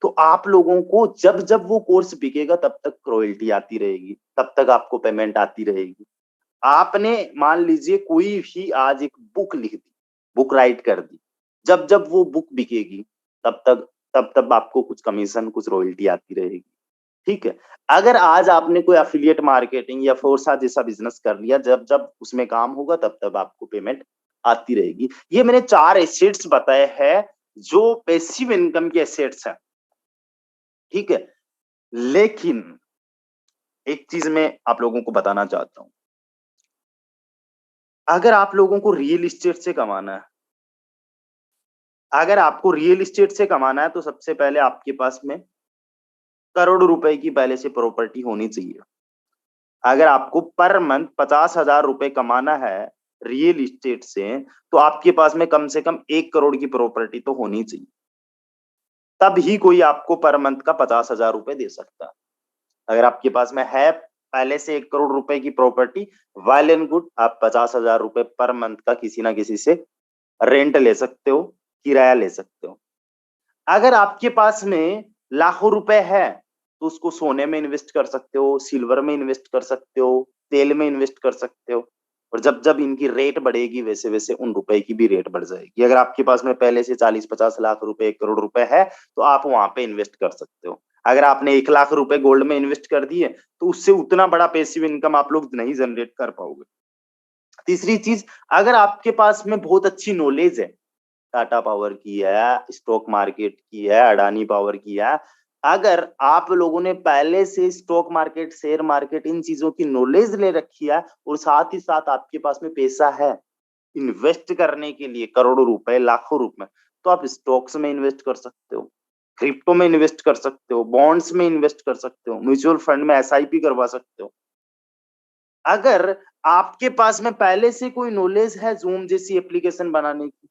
तो आप लोगों को जब जब वो कोर्स बिकेगा तब तक रॉयल्टी आती रहेगी, तब तक आपको पेमेंट आती रहेगी। आपने मान लीजिए कोई भी आज एक बुक लिख दी, बुक राइट कर दी, जब जब वो बुक बिकेगी तब तक तब तब आपको कुछ कमीशन, कुछ रॉयल्टी आती रहेगी। ठीक है। अगर आज आपने कोई एफिलिएट मार्केटिंग या फोर्सा जैसा बिजनेस कर लिया, जब जब उसमें काम होगा तब तब आपको पेमेंट आती रहेगी। ये मैंने 4 एसेट्स बताए हैं जो पैसिव इनकम के एसेट्स हैं। ठीक है। लेकिन एक चीज मैं आप लोगों को बताना चाहता हूं, अगर आप लोगों को रियल एस्टेट से कमाना है, अगर आपको रियल एस्टेट से कमाना है, तो सबसे पहले आपके पास में करोड़ रुपए की पहले से प्रॉपर्टी होनी चाहिए। अगर आपको पर मंथ 50,000 रुपए कमाना है रियल इस्टेट से, तो आपके पास में कम से कम 1 करोड़ की प्रॉपर्टी तो होनी चाहिए। तब ही कोई आपको पर मंथ का 50,000 रुपए दे सकता है। अगर आपके पास में है पहले से 1 करोड़ रुपए की प्रॉपर्टी, वेल एंड गुड, आप 50,000 रुपए पर मंथ का किसी ना किसी से रेंट ले सकते हो, किराया ले सकते हो। अगर आपके पास में लाखों रुपए है, तो उसको सोने में इन्वेस्ट कर सकते हो, सिल्वर में इन्वेस्ट कर सकते हो, तेल में इन्वेस्ट कर सकते हो। और जब जब इनकी रेट बढ़ेगी, वैसे वैसे उन रुपए की भी रेट बढ़ जाएगी। अगर आपके पास में पहले से 40-50 लाख रुपए, 1 करोड़ रुपए है, तो आप वहां पे इन्वेस्ट कर सकते हो। अगर आपने 1 लाख रुपए गोल्ड में इन्वेस्ट कर दिए, तो उससे उतना बड़ा पैसिव इनकम आप लोग नहीं जनरेट कर पाओगे। तीसरी चीज, अगर आपके पास में बहुत अच्छी नॉलेज है, टाटा पावर की है, स्टॉक मार्केट की है, अडानी पावर की है, अगर आप लोगों ने पहले से स्टॉक मार्केट, शेयर मार्केट, इन चीजों की नॉलेज ले रखी है, और साथ ही साथ आपके पास में पैसा है इन्वेस्ट करने के लिए, करोड़ों रुपए, लाखों रुपए, तो आप स्टॉक्स में इन्वेस्ट कर सकते हो, क्रिप्टो में इन्वेस्ट कर सकते हो, बॉन्ड्स में इन्वेस्ट कर सकते हो, म्यूचुअल फंड में एसआईपी करवा सकते हो। अगर आपके पास में पहले से कोई नॉलेज है जूम जैसी एप्लीकेशन बनाने की,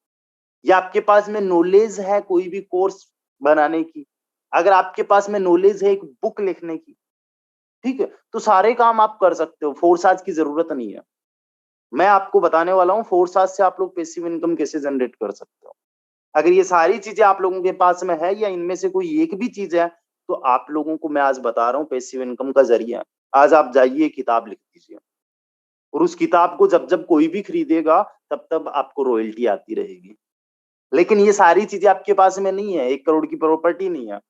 या आपके पास में नॉलेज है कोई भी कोर्स बनाने की, अगर आपके पास में नॉलेज है एक बुक लिखने की, ठीक है, तो सारे काम आप कर सकते हो, फोर्स की जरूरत नहीं है। मैं आपको बताने वाला हूँ फोर्स से आप लोग पैसिव इनकम कैसे जनरेट कर सकते हो। अगर ये सारी चीजें आप लोगों के पास में है, या इनमें से कोई एक भी चीज है, तो आप लोगों को मैं आज बता रहा हूँ पैसिव इनकम का जरिया। आज आप जाइए किताब लिख दीजिए, और उस किताब को जब जब कोई भी खरीदेगा, तब तब आपको रॉयल्टी आती रहेगी। लेकिन ये सारी चीजें आपके पास में नहीं है, 1 करोड़ की प्रॉपर्टी नहीं है,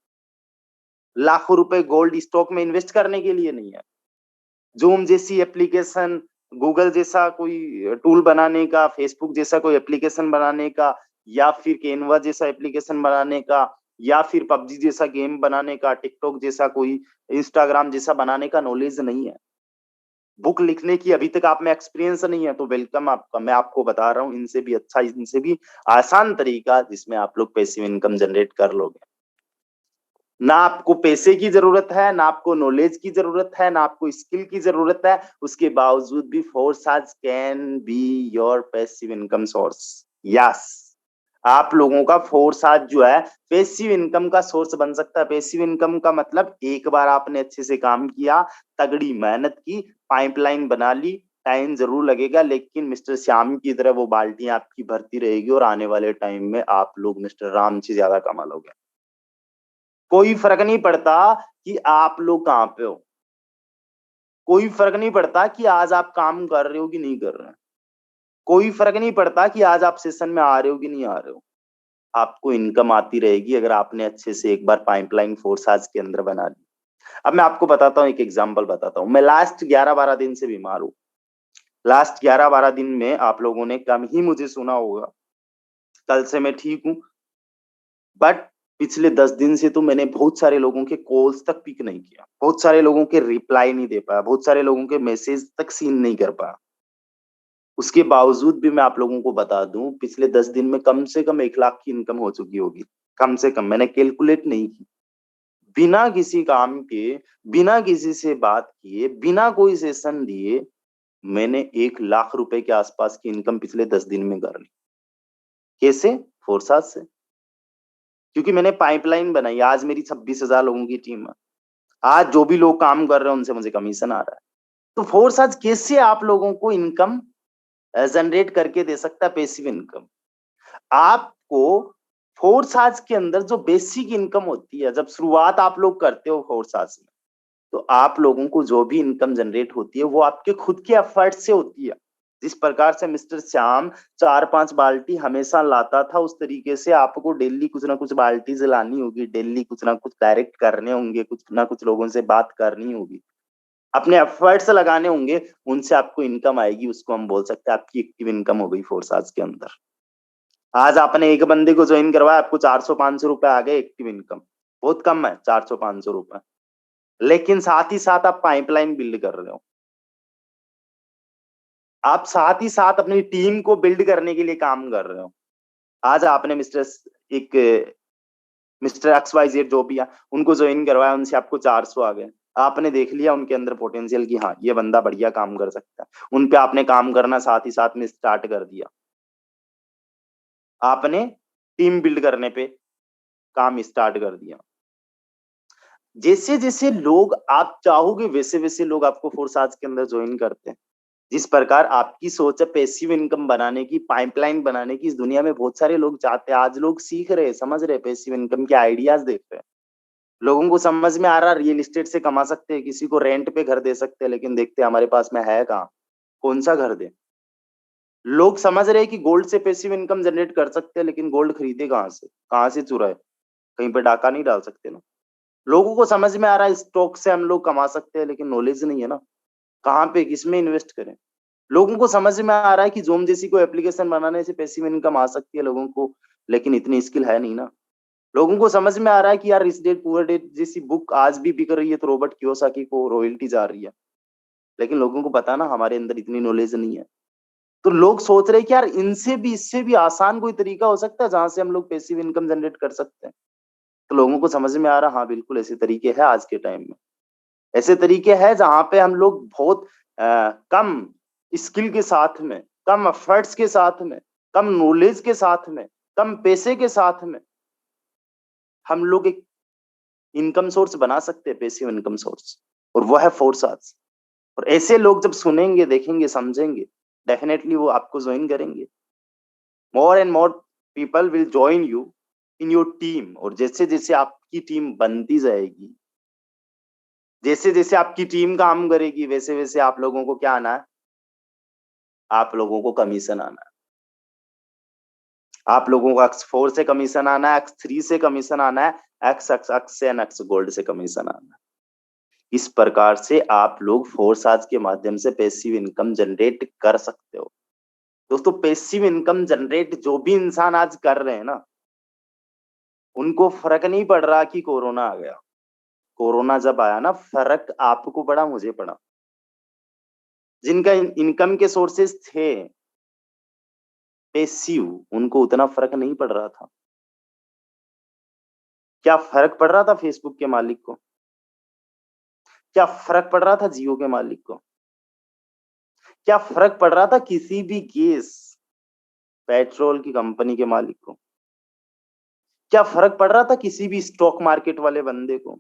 लाखों रुपए गोल्ड स्टॉक में इन्वेस्ट करने के लिए नहीं है, जूम जैसी एप्लीकेशन, गूगल जैसा कोई टूल बनाने का, फेसबुक जैसा कोई एप्लीकेशन बनाने का, या फिर कैनवा जैसा एप्लीकेशन बनाने का, या फिर पबजी जैसा गेम बनाने का, टिकटॉक जैसा कोई, इंस्टाग्राम जैसा बनाने का नॉलेज नहीं है। बुक लिखने की अभी तक आप में एक्सपीरियंस नहीं है, तो वेलकम आपका। मैं आपको बता रहा हूँ इनसे भी अच्छा, इनसे भी आसान तरीका, जिसमें आप लोग पैसिव इनकम जनरेट कर लोगे। ना आपको पैसे की जरूरत है, ना आपको नॉलेज की जरूरत है, ना आपको स्किल की जरूरत है, उसके बावजूद भी फोर्साज can be your passive income source. Yes, आप लोगों का फोर्साज जो है पैसिव इनकम का सोर्स बन सकता है। पैसिव इनकम का मतलब, एक बार आपने अच्छे से काम किया, तगड़ी मेहनत की, पाइपलाइन बना ली, टाइम जरूर लगेगा, लेकिन मिस्टर श्याम की तरह वो बाल्टियां आपकी भरती रहेगी, और आने वाले टाइम में आप लोग मिस्टर राम से ज्यादा कमा लोगे। कोई फर्क नहीं पड़ता कि आप लोग कहाँ पे हो, कोई फर्क नहीं पड़ता कि आज आप काम कर रहे हो कि नहीं कर रहे हैं, कोई फर्क नहीं पड़ता कि आज आप सेशन में आ रहे हो कि नहीं आ रहे हो। आपको इनकम आती रहेगी अगर आपने अच्छे से एक बार पाइपलाइन फोर्स आज के अंदर बना ली। अब मैं आपको बताता हूँ, एक एग्जांपल बताता हूँ। मैं लास्ट 11-12 दिन से बीमार हूँ। लास्ट 11-12 दिन में आप लोगों ने कम ही मुझे सुना होगा, कल से मैं ठीक हूँ, बट पिछले 10 दिन से तो मैंने बहुत सारे लोगों के कॉल्स तक पिक नहीं किया, बहुत सारे लोगों के रिप्लाई नहीं दे पाया, बहुत सारे लोगों के मैसेज तक सीन नहीं कर पाया। उसके बावजूद भी मैं आप लोगों को बता दूं, पिछले 10 दिन में कम से कम 1 लाख की इनकम हो चुकी होगी, कम से कम। मैंने कैलकुलेट नहीं की, बिना किसी काम के, बिना किसी से बात किए, बिना कोई सेशन दिए, मैंने 1 लाख रुपए के आसपास की इनकम पिछले 10 दिन में कर ली। कैसे? फोर्साज से। क्योंकि मैंने पाइपलाइन बनाई। आज मेरी 26,000 लोगों की टीम है। आज जो भी लोग काम कर रहे हैं उनसे मुझे कमीशन आ रहा है। तो फोर्स आज कैसे आप लोगों को इनकम जनरेट करके दे सकता है, पैसिव इनकम। आपको फोर्स आज के अंदर जो बेसिक इनकम होती है, जब शुरुआत आप लोग करते हो फोर्स आज में, तो आप लोगों को जो भी इनकम जनरेट होती है वो आपके खुद के एफर्ट से होती है। जिस प्रकार से मिस्टर श्याम 4-5 बाल्टी हमेशा लाता था, उस तरीके से आपको डेली कुछ ना कुछ बाल्टी लानी होगी, डेली कुछ ना कुछ डायरेक्ट करने होंगे, कुछ ना कुछ लोगों से बात करनी होगी, अपने एफर्ट्स लगाने होंगे, उनसे आपको इनकम आएगी। उसको हम बोल सकते हैं आपकी एक्टिव इनकम हो गई फोर्स आज के अंदर। आज आपने एक बंदे को ज्वाइन करवाया, आपको 400-500 रुपए आ गए एक्टिव इनकम। बहुत कम है 400-500 रुपए, लेकिन साथ ही साथ आप पाइपलाइन बिल्ड कर रहे हो। आप साथ ही साथ अपनी टीम को बिल्ड करने के लिए काम कर रहे हो। आज आपने मिस्टर XYZ जो भी है उनको ज्वाइन करवाया, उनसे आपको 400 आ गए। आपने देख लिया उनके अंदर पोटेंशियल कि हाँ ये बंदा बढ़िया काम कर सकता है, उन पे आपने काम करना साथ ही साथ में स्टार्ट कर दिया। आपने टीम बिल्ड करने पे काम स्टार्ट कर दिया। जैसे जैसे लोग आप चाहोगे वैसे वैसे लोग आपको फोर्स आज के अंदर ज्वाइन करते हैं। जिस प्रकार आपकी सोच है पैसिव इनकम बनाने की, पाइपलाइन बनाने की, इस दुनिया में बहुत सारे लोग चाहते हैं। आज लोग सीख रहे हैं, समझ रहे हैं, पैसिव इनकम के आइडियाज देख रहे हैं। लोगों को समझ में आ रहा रियल एस्टेट से कमा सकते हैं, किसी को रेंट पे घर दे सकते हैं, लेकिन देखते हैं हमारे पास में है कहाँ, कौन सा घर दे। लोग समझ रहे हैं कि गोल्ड से पैसिव इनकम जनरेट कर सकते हैं, लेकिन गोल्ड खरीदे कहाँ से चुराए, कहीं पे डाका नहीं डाल सकते ना। लोगों को समझ में आ रहा है स्टॉक से हम लोग कमा सकते हैं, लेकिन नॉलेज नहीं है ना, कहाँ पे किसमें इन्वेस्ट करें। लोगों को समझ में आ रहा है कि जोम जैसी कोई एप्लीकेशन बनाने से पैसिव इनकम आ सकती है लोगों को, लेकिन इतनी स्किल है नहीं ना। लोगों को समझ में आ रहा है कि यार रिच डैड पुअर डैड जैसी बुक आज भी बिक रही है तो रॉबर्ट कियोसाकी को रॉयल्टी जा रही है, लेकिन लोगों को पता ना हमारे अंदर इतनी नॉलेज नहीं है। तो लोग सोच रहे हैं कि यार इनसे भी इससे भी आसान कोई तरीका हो सकता है जहां से हम लोग पैसिव इनकम जनरेट कर सकते हैं। तो लोगों को समझ में आ रहा हाँ बिल्कुल ऐसे तरीके हैं आज के टाइम में। ऐसे तरीके हैं जहां पे हम लोग बहुत कम स्किल के साथ में, कम एफर्ट्स के साथ में, कम नॉलेज के साथ में, कम पैसे के साथ में हम लोग एक इनकम सोर्स बना सकते हैं, पैसिव इनकम सोर्स, और वो है फोर्स आर्ट्स। और ऐसे लोग जब सुनेंगे, देखेंगे, समझेंगे, डेफिनेटली वो आपको ज्वाइन करेंगे। More and more people will join you in your team. और जैसे जैसे आपकी टीम बनती जाएगी, जैसे जैसे आपकी टीम काम करेगी, वैसे वैसे आप लोगों को क्या आना है, आप लोगों को कमीशन आना है। आप लोगों को X4 से कमीशन आना है, X3 से कमीशन आना है, X से X गोल्ड से कमीशन आना है। इस प्रकार से आप लोग फोर्स आज के माध्यम से पैसिव इनकम जनरेट कर सकते हो। दोस्तों पैसिव इनकम जनरेट जो भी इंसान आज कर रहे हैं ना, उनको फर्क नहीं पड़ रहा कि कोरोना आ गया। कोरोना जब आया ना, फर्क आपको पड़ा, मुझे पड़ा। जिनका इनकम के सोर्सेस थे पैसिव, उनको उतना फर्क नहीं पड़ रहा था। क्या फर्क पड़ रहा था फेसबुक के मालिक को? क्या फर्क पड़ रहा था जियो के मालिक को? क्या फर्क पड़ रहा था किसी भी गैस पेट्रोल की कंपनी के मालिक को? क्या फर्क पड़ रहा था किसी भी स्टॉक मार्केट वाले बंदे को?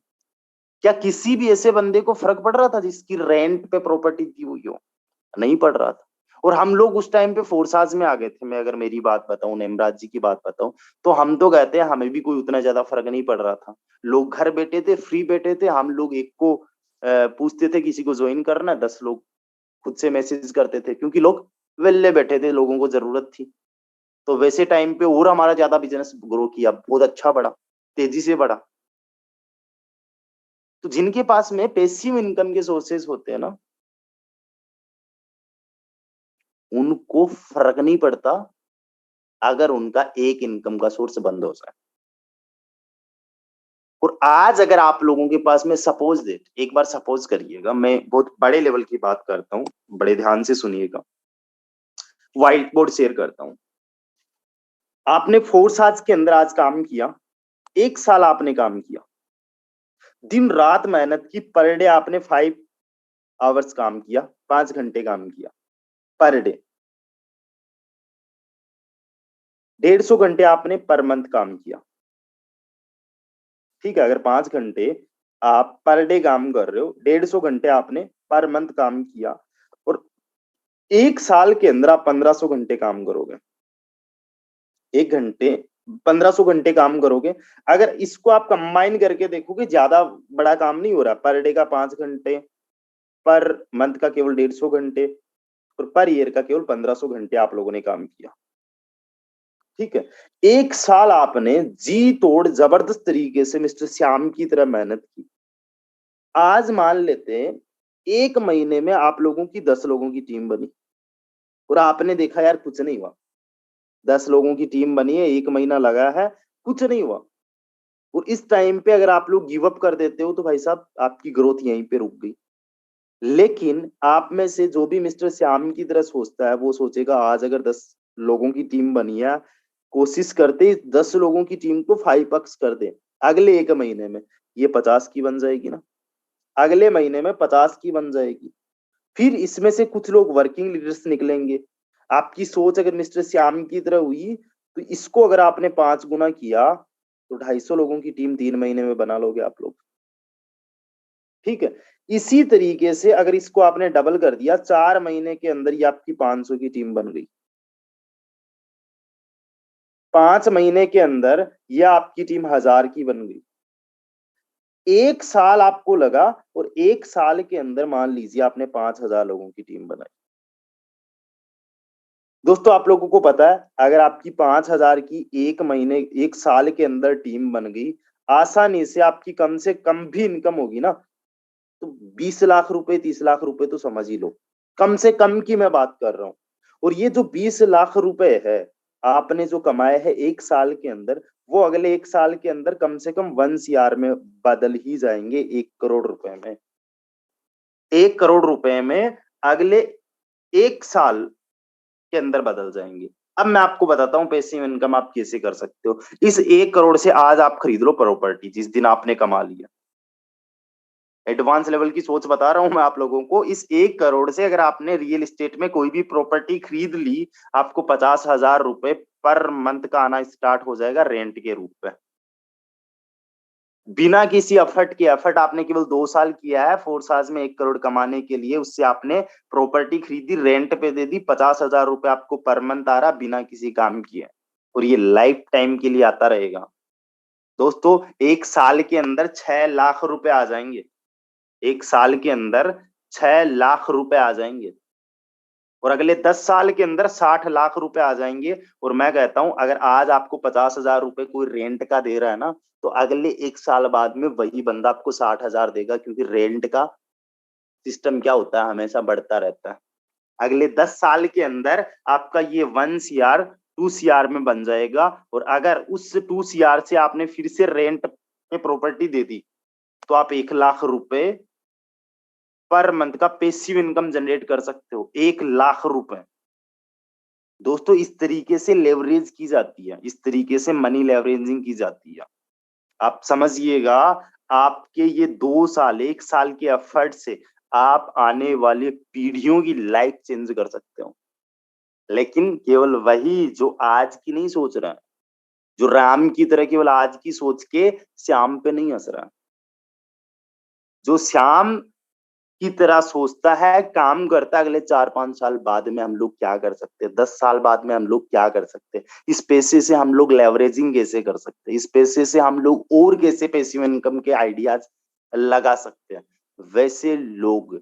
क्या किसी भी ऐसे बंदे को फर्क पड़ रहा था जिसकी रेंट पे प्रॉपर्टी दी हुई हो? नहीं पड़ रहा था। और हम लोग उस टाइम पे फोर्साज में आ गए थे। मैं अगर मेरी बात बताऊं, नेमराज जी की बात बताऊं, तो हम तो कहते हैं हमें भी कोई उतना ज्यादा फर्क नहीं पड़ रहा था। लोग घर बैठे थे, फ्री बैठे थे, हम लोग एक को पूछते थे किसी को ज्वाइन करना, 10 लोग खुद से मैसेज करते थे, क्योंकि लोग वेले बैठे थे, लोगों को जरूरत थी। तो वैसे टाइम पे और हमारा ज्यादा बिजनेस ग्रो किया, बहुत अच्छा बढ़ा, तेजी से बढ़ा। तो जिनके पास में पैसिव इनकम के सोर्सेस होते हैं ना, उनको फर्क नहीं पड़ता अगर उनका एक इनकम का सोर्स बंद हो जाए। और आज अगर आप लोगों के पास में सपोज दैट, एक बार सपोज करिएगा, मैं बहुत बड़े लेवल की बात करता हूं, बड़े ध्यान से सुनिएगा, व्हाइट बोर्ड शेयर करता हूं। आपने फोर्स आज के अंदर आज काम किया, 1 साल आपने काम किया, दिन रात मेहनत की, पर डे आपने 5 आवर्स काम किया, 5 घंटे काम किया पर डे। 150 घंटे आपने पर मंथ काम किया। ठीक है, अगर 5 घंटे आप पर डे काम कर रहे हो, 150 घंटे आपने पर मंथ काम किया, और एक साल के अंदर आप 1500 घंटे काम करोगे। एक घंटे 1500 घंटे काम करोगे। अगर इसको आप कंबाइन करके देखोगे, ज्यादा बड़ा काम नहीं हो रहा, पर डे का 5 घंटे, पर मंथ का केवल 150 घंटे, और पर ईयर का केवल 1500 घंटे आप लोगों ने काम किया। ठीक है, एक साल आपने जी तोड़ जबरदस्त तरीके से मिस्टर श्याम की तरह मेहनत की। आज मान लेते हैं एक महीने में आप लोगों की 10 लोगों की टीम बनी, और आपने देखा यार कुछ नहीं हुआ। 10 लोगों की टीम बनी है, एक महीना लगा है, कुछ नहीं हुआ। और इस टाइम पे अगर आप लोग गिव अप कर देते हो तो भाई साहब आपकी ग्रोथ यहीं पे रुक गई। लेकिन आप में से जो भी मिस्टर श्याम की तरह सोचता है, वो सोचेगा आज अगर 10 लोगों की टीम बनी है, कोशिश करते 10 लोगों की टीम को 5x कर दे, अगले एक महीने में ये 50 की बन जाएगी ना, अगले महीने में 50 की बन जाएगी। फिर इसमें से कुछ लोग वर्किंग लीडर्स निकलेंगे। आपकी सोच अगर मिस्टर श्याम की तरह हुई, तो इसको अगर आपने 5 गुना किया तो 250 लोगों की टीम 3 महीने में बना लोगे आप लोग। ठीक है, इसी तरीके से अगर इसको आपने डबल कर दिया, 4 महीने के अंदर ही आपकी 500 की टीम बन गई। 5 महीने के अंदर यह आपकी टीम 1000 की बन गई। एक साल आपको लगा, और एक साल के अंदर मान लीजिए आपने 5000 लोगों की टीम बनाई। दोस्तों आप लोगों को पता है, अगर आपकी 5000 की एक महीने एक साल के अंदर टीम बन गई, आसानी से आपकी कम से कम भी इनकम होगी ना, तो 20 लाख रुपए 30 लाख रुपए तो समझ ही लो, कम से कम की मैं बात कर रहा हूं। और ये जो 20 लाख रुपए है आपने जो कमाए हैं एक साल के अंदर, वो अगले एक साल के अंदर कम से कम 1 CR में बदल ही जाएंगे, 1 करोड़ रुपए में। 1 करोड़ रुपए में अगले एक साल के अंदर बदल जाएंगे। अब मैं आपको बताता हूं पैसिव इनकम आप कैसे कर सकते हो। इस 1 करोड़ से आज आप खरीद लो प्रॉपर्टी, जिस दिन आपने कमा लिया। एडवांस लेवल की सोच बता रहा हूं मैं आप लोगों को। इस 1 करोड़ से अगर आपने रियल एस्टेट में कोई भी प्रॉपर्टी खरीद ली, आपको 50,000 रुपए पर मंथ का आना स्टार्ट हो जाएगा रेंट के रूप में, बिना किसी एफर्ट के। एफर्ट आपने केवल 2 साल किया है 4 साल में 1 करोड़ कमाने के लिए, उससे आपने प्रॉपर्टी खरीदी, रेंट पे दे दी, 50,000 रुपए आपको पर मंथ आ रहा बिना किसी काम किए, और ये लाइफ टाइम के लिए आता रहेगा। दोस्तों एक साल के अंदर 6 लाख रुपए आ जाएंगे, एक साल के अंदर 6 लाख रुपए आ जाएंगे, और अगले 10 साल के अंदर 60 लाख रुपए आ जाएंगे। और मैं कहता हूं अगर आज आपको 50,000 रुपए कोई रेंट का दे रहा है ना, तो अगले एक साल बाद में वही बंदा आपको 60,000 देगा, क्योंकि रेंट का सिस्टम क्या होता है, हमेशा बढ़ता रहता है। अगले 10 साल के अंदर आपका ये 1 CR 2 CR में बन जाएगा, और अगर उस 2 CR से आपने फिर से रेंट में प्रॉपर्टी दे दी, तो आप 1 लाख रुपए पर मंथ का पैसिव इनकम जनरेट कर सकते हो। 1 लाख रुपए। दोस्तों इस तरीके से लेवरेज की जाती है, इस तरीके से मनी लेवरेजिंग की जाती है। आप समझिएगा, आपके ये 2 साल एक साल के एफर्ट से आप आने वाली पीढ़ियों की लाइफ चेंज कर सकते हो। लेकिन केवल वही जो आज की नहीं सोच रहा है, जो राम की तरह केवल आज की सोच के श्याम पे नहीं हंस रहा, जो श्याम की तरह सोचता है, काम करता है, अगले 4-5 साल बाद में हम लोग क्या कर सकते हैं, 10 साल बाद में हम लोग क्या कर सकते हैं, इस पैसे से हम लोग लेवरेजिंग कैसे कर सकते हैं, इस पैसे से हम लोग और कैसे पैसिव इनकम के आइडियाज लगा सकते हैं, वैसे लोग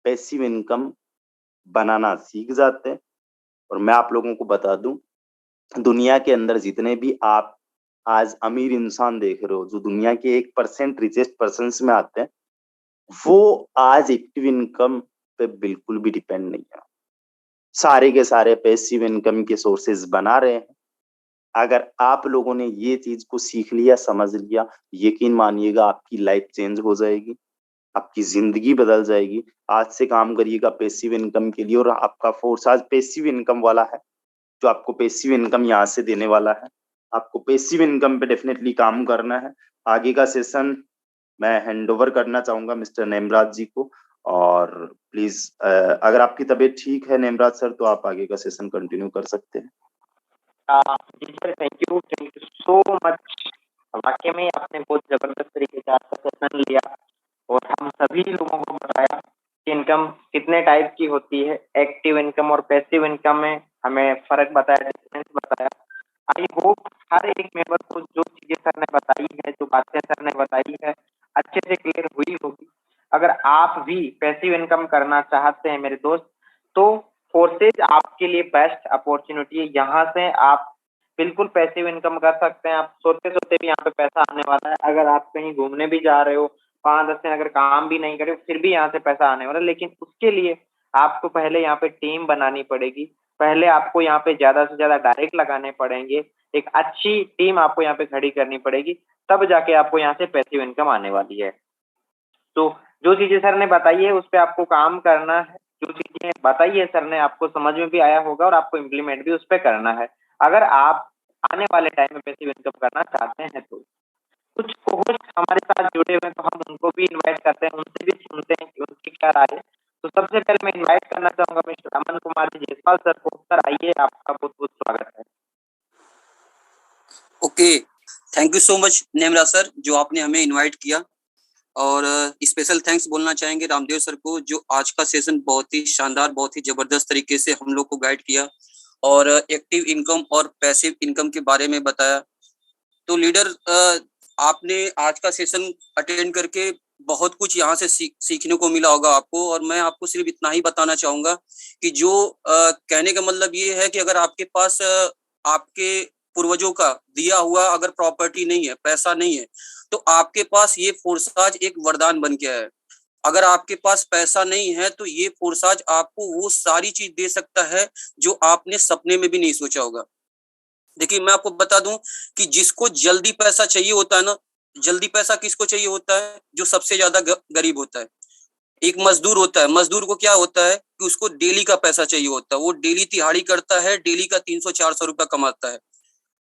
पैसिव इनकम बनाना सीख जाते हैं। और मैं आप लोगों को बता दूं, दुनिया के अंदर जितने भी आप आज अमीर इंसान देख रहे हो, जो दुनिया के 1% रिचेस्ट पर्सन में आते हैं, वो आज एक्टिव इनकम पे बिल्कुल भी डिपेंड नहीं है। सारे के सारे पैसिव इनकम के सोर्सेज बना रहे हैं। अगर आप लोगों ने ये चीज को सीख लिया, समझ लिया, यकीन मानिएगा आपकी लाइफ चेंज हो जाएगी, आपकी जिंदगी बदल जाएगी। आज से काम करिएगा पैसिव इनकम के लिए, और आपका फोर्स आज पैसिव इनकम वाला है, जो आपको पैसिव इनकम यहाँ से देने वाला है। आपको पैसिव इनकम पे डेफिनेटली काम करना है। आगे का सेशन मैं हैंड ओवर करना चाहूंगा मिस्टर नेमराज जी को। और प्लीज अगर आपकी तबीयत ठीक है नेमराज सर, तो आप आगे का सेशन कंटिन्यू कर सकते हैं।
जी sir, thank you so much. वाकई में आपने बहुत जबरदस्त तरीके से आपका सेशन लिया। होती है, एक्टिव इनकम और पैसिव इनकम में हमें फर्क बताया, डिफरेंस बताया। आई होप हर एक मेंबर को जो चीजें सर ने बताई है, जो बातें सर ने बताई है, अच्छे से क्लियर हुई होगी। अगर आप भी पैसिव इनकम करना चाहते हैं मेरे दोस्त, तो फोर्सेज आपके लिए बेस्ट अपॉर्चुनिटी है। यहाँ से आप बिल्कुल पैसिव इनकम कर सकते हैं। आप सोते सोते भी यहाँ पे पैसा आने वाला है। अगर आप कहीं घूमने भी जा रहे हो, 5-10 दिन अगर काम भी नहीं करे, फिर भी यहाँ से पैसा आने वाला है। लेकिन उसके लिए आपको पहले यहाँ पे टीम बनानी पड़ेगी। पहले आपको यहाँ पे ज्यादा से ज्यादा डायरेक्ट लगाने पड़ेंगे। एक अच्छी टीम आपको यहाँ पे खड़ी करनी पड़ेगी, तब जाके आपको यहाँ से पैसिव इनकम आने वाली है। तो जो चीजें सर ने बताई है उस पर आपको काम करना है। जो चीजें बताई है सर ने आपको समझ में भी आया होगा और आपको इम्प्लीमेंट भी उस पर करना है। अगर आप आने वाले टाइम में पैसिव इनकम करना चाहते हैं तो कुछ कोहोस्ट हमारे साथ जुड़े हुए हैं, तो हम उनको भी इनवाइट करते हैं, उनसे भी सुनते हैं कि उनकी क्या राय है। तो सबसे पहले मैं इनवाइट करना चाहूंगा मिस्टर अमन कुमार जी जयसवाल सर को। सर आइए, आपका बहुत बहुत स्वागत है।
Okay, thank you so much Nemra sir, जो आपने हमें इनवाइट किया। और स्पेशल थैंक्स बोलना चाहेंगे रामदेव सर को, जो आज का सेशन बहुत ही शानदार, बहुत ही जबरदस्त तरीके से हम लोग को गाइड किया और एक्टिव इनकम और पैसिव इनकम के बारे में बताया। तो लीडर, आपने आज का सेशन अटेंड करके बहुत कुछ यहाँ से सीखने को मिला होगा आपको। और मैं आपको सिर्फ इतना ही बताना चाहूंगा कि जो कहने का मतलब ये है कि अगर आपके पास आपके पूर्वजों का दिया हुआ अगर प्रॉपर्टी नहीं है, पैसा नहीं है, तो आपके पास ये फोर्साज एक वरदान बन गया है। अगर आपके पास पैसा नहीं है तो ये फोर्साज आपको वो सारी चीज दे सकता है जो आपने सपने में भी नहीं सोचा होगा। देखिए, मैं आपको बता दूं कि जिसको जल्दी पैसा चाहिए होता है ना, जल्दी पैसा किसको चाहिए होता है? जो सबसे ज्यादा गरीब होता है। एक मजदूर होता है, मजदूर को क्या होता है कि उसको डेली का पैसा चाहिए होता है। वो डेली दिहाड़ी करता है, डेली का 300-400 रुपया कमाता है।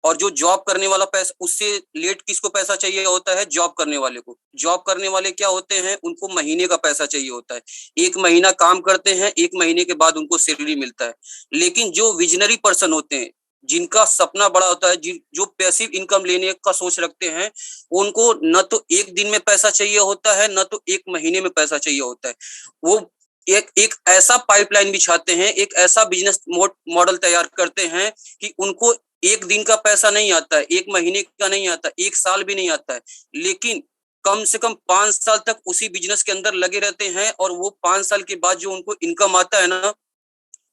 और जो जॉब करने वाला पैसा, उससे लेट किसको पैसा चाहिए होता है? जॉब करने वाले को। जॉब करने वाले क्या होते हैं? उनको महीने का पैसा चाहिए होता है। 1 महीना काम करते हैं, 1 महीने के बाद उनको सैलरी मिलता है। लेकिन जो विजनरी पर्सन होते हैं, जिनका सपना बड़ा होता है, जो पैसिव इनकम लेने का सोच रखते हैं, उनको न तो 1 दिन में पैसा चाहिए होता है, न तो 1 महीने में पैसा चाहिए होता है। वो एक ऐसा पाइपलाइन बिछाते हैं, एक ऐसा बिजनेस मॉडल तैयार करते हैं कि उनको 1 दिन का पैसा नहीं आता है, 1 महीने का नहीं आता, 1 साल भी नहीं आता है, लेकिन कम से कम 5 साल तक उसी बिजनेस के अंदर लगे रहते हैं। और वो 5 साल के बाद जो उनको इनकम आता है ना,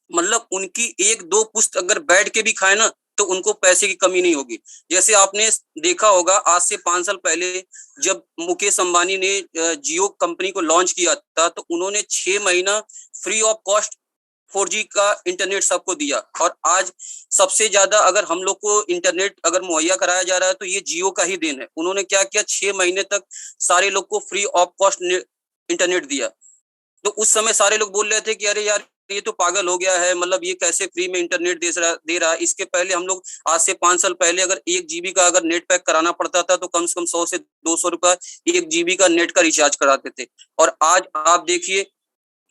मतलब उनकी 1-2 पुश्त अगर बैठ के भी खाए ना, तो उनको पैसे की कमी नहीं होगी। जैसे आपने देखा होगा, आज से 5 साल पहले जब मुकेश अंबानी ने जियो कंपनी को लॉन्च किया था, तो उन्होंने 6 महीना फ्री ऑफ कॉस्ट 4G का इंटरनेट सबको दिया। और आज सबसे ज्यादा अगर हम लोग को इंटरनेट अगर मुहैया कराया जा रहा है तो ये जियो का ही देन है। उन्होंने क्या किया, 6 महीने तक सारे लोग को फ्री ऑफ कॉस्ट इंटरनेट दिया। तो उस समय सारे लोग बोल रहे थे कि अरे यार, ये तो पागल हो गया है, मतलब ये कैसे फ्री में इंटरनेट दे रहा है। इसके पहले हम लोग, आज से 5 साल पहले, अगर 1 GB का अगर नेट पैक कराना पड़ता था तो कम से कम 100 से 200 रुपया 1 GB का नेट का रिचार्ज कराते थे। और आज आप देखिए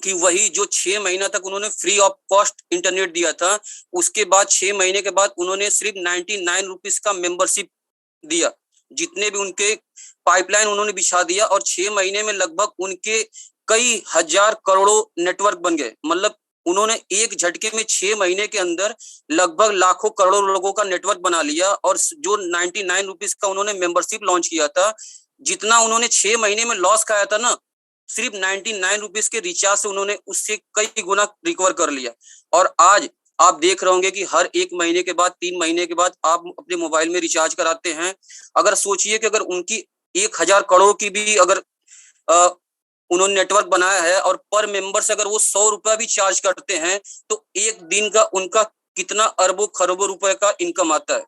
कि वही जो 6 महीना तक उन्होंने फ्री ऑफ कॉस्ट इंटरनेट दिया था, उसके बाद 6 महीने के बाद उन्होंने सिर्फ 99 रुपीज का मेंबरशिप दिया। जितने भी उनके पाइपलाइन उन्होंने बिछा दिया, और 6 महीने में लगभग उनके कई हजार करोड़ों नेटवर्क बन गए। मतलब उन्होंने एक झटके में 6 महीने के अंदर लगभग लाखों करोड़ों लोगों का नेटवर्क बना लिया। और जो 99 रुपीज का उन्होंने मेंबरशिप लॉन्च किया था, जितना उन्होंने 6 महीने में लॉस खाया था ना, सिर्फ 99 रुपीज के रिचार्ज से उन्होंने उससे कई गुना रिकवर कर लिया। और आज आप देख रहे होंगे कि हर 1 महीने के बाद, 3 महीने के बाद आप अपने मोबाइल में रिचार्ज कराते हैं। अगर सोचिए कि अगर उनकी 1000 करोड़ की भी अगर उन्होंने नेटवर्क बनाया है और पर मेंबर से अगर वो 100 रुपया भी चार्ज करते हैं, तो 1 दिन का उनका कितना अरबों खरबों रुपए का इनकम आता है।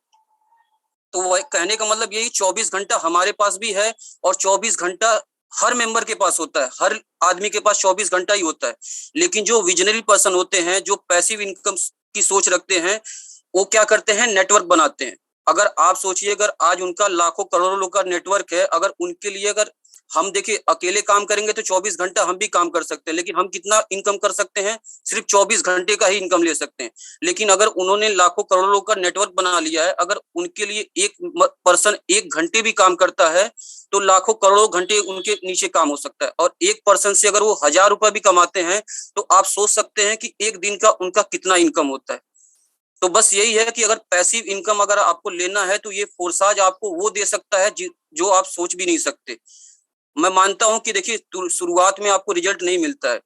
तो वह कहने का मतलब यही, 24 घंटा हमारे पास भी है और 24 घंटा हर मेंबर के पास होता है। हर आदमी के पास 24 घंटा ही होता है। लेकिन जो विजनरी पर्सन होते हैं, जो पैसिव इनकम की सोच रखते हैं, वो क्या करते हैं, नेटवर्क बनाते हैं। अगर आप सोचिए, अगर आज उनका लाखों करोड़ों लोगों का नेटवर्क है, अगर उनके लिए अगर हम देखिए अकेले काम करेंगे तो 24 घंटा हम भी काम कर सकते हैं, लेकिन हम कितना इनकम कर सकते हैं? सिर्फ 24 घंटे का ही इनकम ले सकते हैं। लेकिन अगर उन्होंने लाखों करोड़ों लोगों का नेटवर्क बना लिया है, अगर उनके लिए एक पर्सन 1 घंटे भी काम करता है, तो लाखों करोड़ों घंटे उनके नीचे काम हो सकता है। और 1% से अगर वो 1000 रुपए भी कमाते हैं तो आप सोच सकते हैं कि एक दिन का उनका कितना इनकम होता है। तो बस यही है कि अगर पैसिव इनकम अगर आपको लेना है तो ये फोर्साज आपको वो दे सकता है जो आप सोच भी नहीं सकते। मैं मानता हूं कि देखिए शुरुआत में आपको रिजल्ट नहीं मिलता है।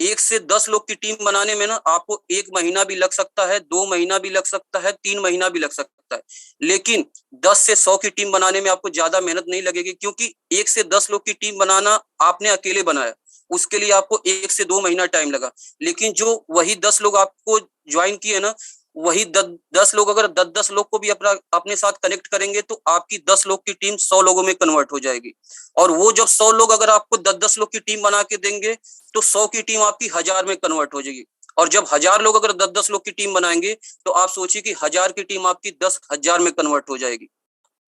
1 से 10 लोग की टीम बनाने में ना आपको 1 महीना भी लग सकता है, 2 महीना भी लग सकता है, 3 महीना भी लग सकता है। लेकिन 10 से 100 की टीम बनाने में आपको ज्यादा मेहनत नहीं लगेगी, क्योंकि 1 से 10 लोग की टीम बनाना आपने अकेले बनाया, उसके लिए आपको 1 से 2 महीना टाइम लगा। लेकिन जो वही 10 लोग आपको ज्वाइन किए ना, वही 10 लोग अगर 10-10 लोग को भी अपने साथ कनेक्ट करेंगे तो आपकी 10 लोग की टीम 100 लोगों में कन्वर्ट हो जाएगी। और वो जब 100 लोग अगर आपको 10-10 लोग की टीम बना के देंगे तो 100 की टीम आपकी 1000 में कन्वर्ट हो जाएगी। और जब 1000 लोग अगर 10-10 लोग की टीम बनाएंगे तो आप सोचिए कि 1000 की टीम आपकी 10,000 में कन्वर्ट हो जाएगी।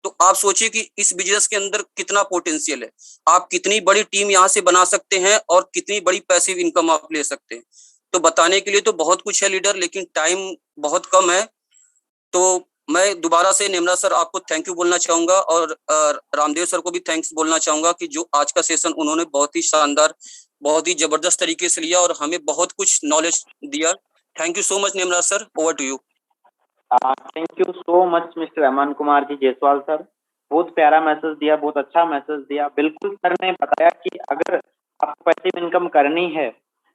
तो आप सोचिए कि इस बिजनेस के अंदर कितना पोटेंशियल है, आप कितनी बड़ी टीम यहाँ से बना सकते हैं और कितनी बड़ी पैसिव इनकम आप ले सकते हैं। तो बताने के लिए तो बहुत कुछ है लीडर, लेकिन टाइम बहुत कम है। तो मैं दोबारा से नेमरा सर आपको थैंक यू बोलना चाहूंगा और रामदेव सर को भी थैंक्स बोलना चाहूंगा कि जो आज का सेशन उन्होंने बहुत ही शानदार, बहुत ही जबरदस्त तरीके से लिया और हमें बहुत कुछ नॉलेज दिया। Thank you so much Nemra sir, over to you.
Thank you so much mister Aman Kumar ji Jaiswal sir, बहुत प्यारा मैसेज दिया, बहुत अच्छा मैसेज दिया। बिल्कुल सर ने बताया कि अगर आपको पैसिव इनकम करनी है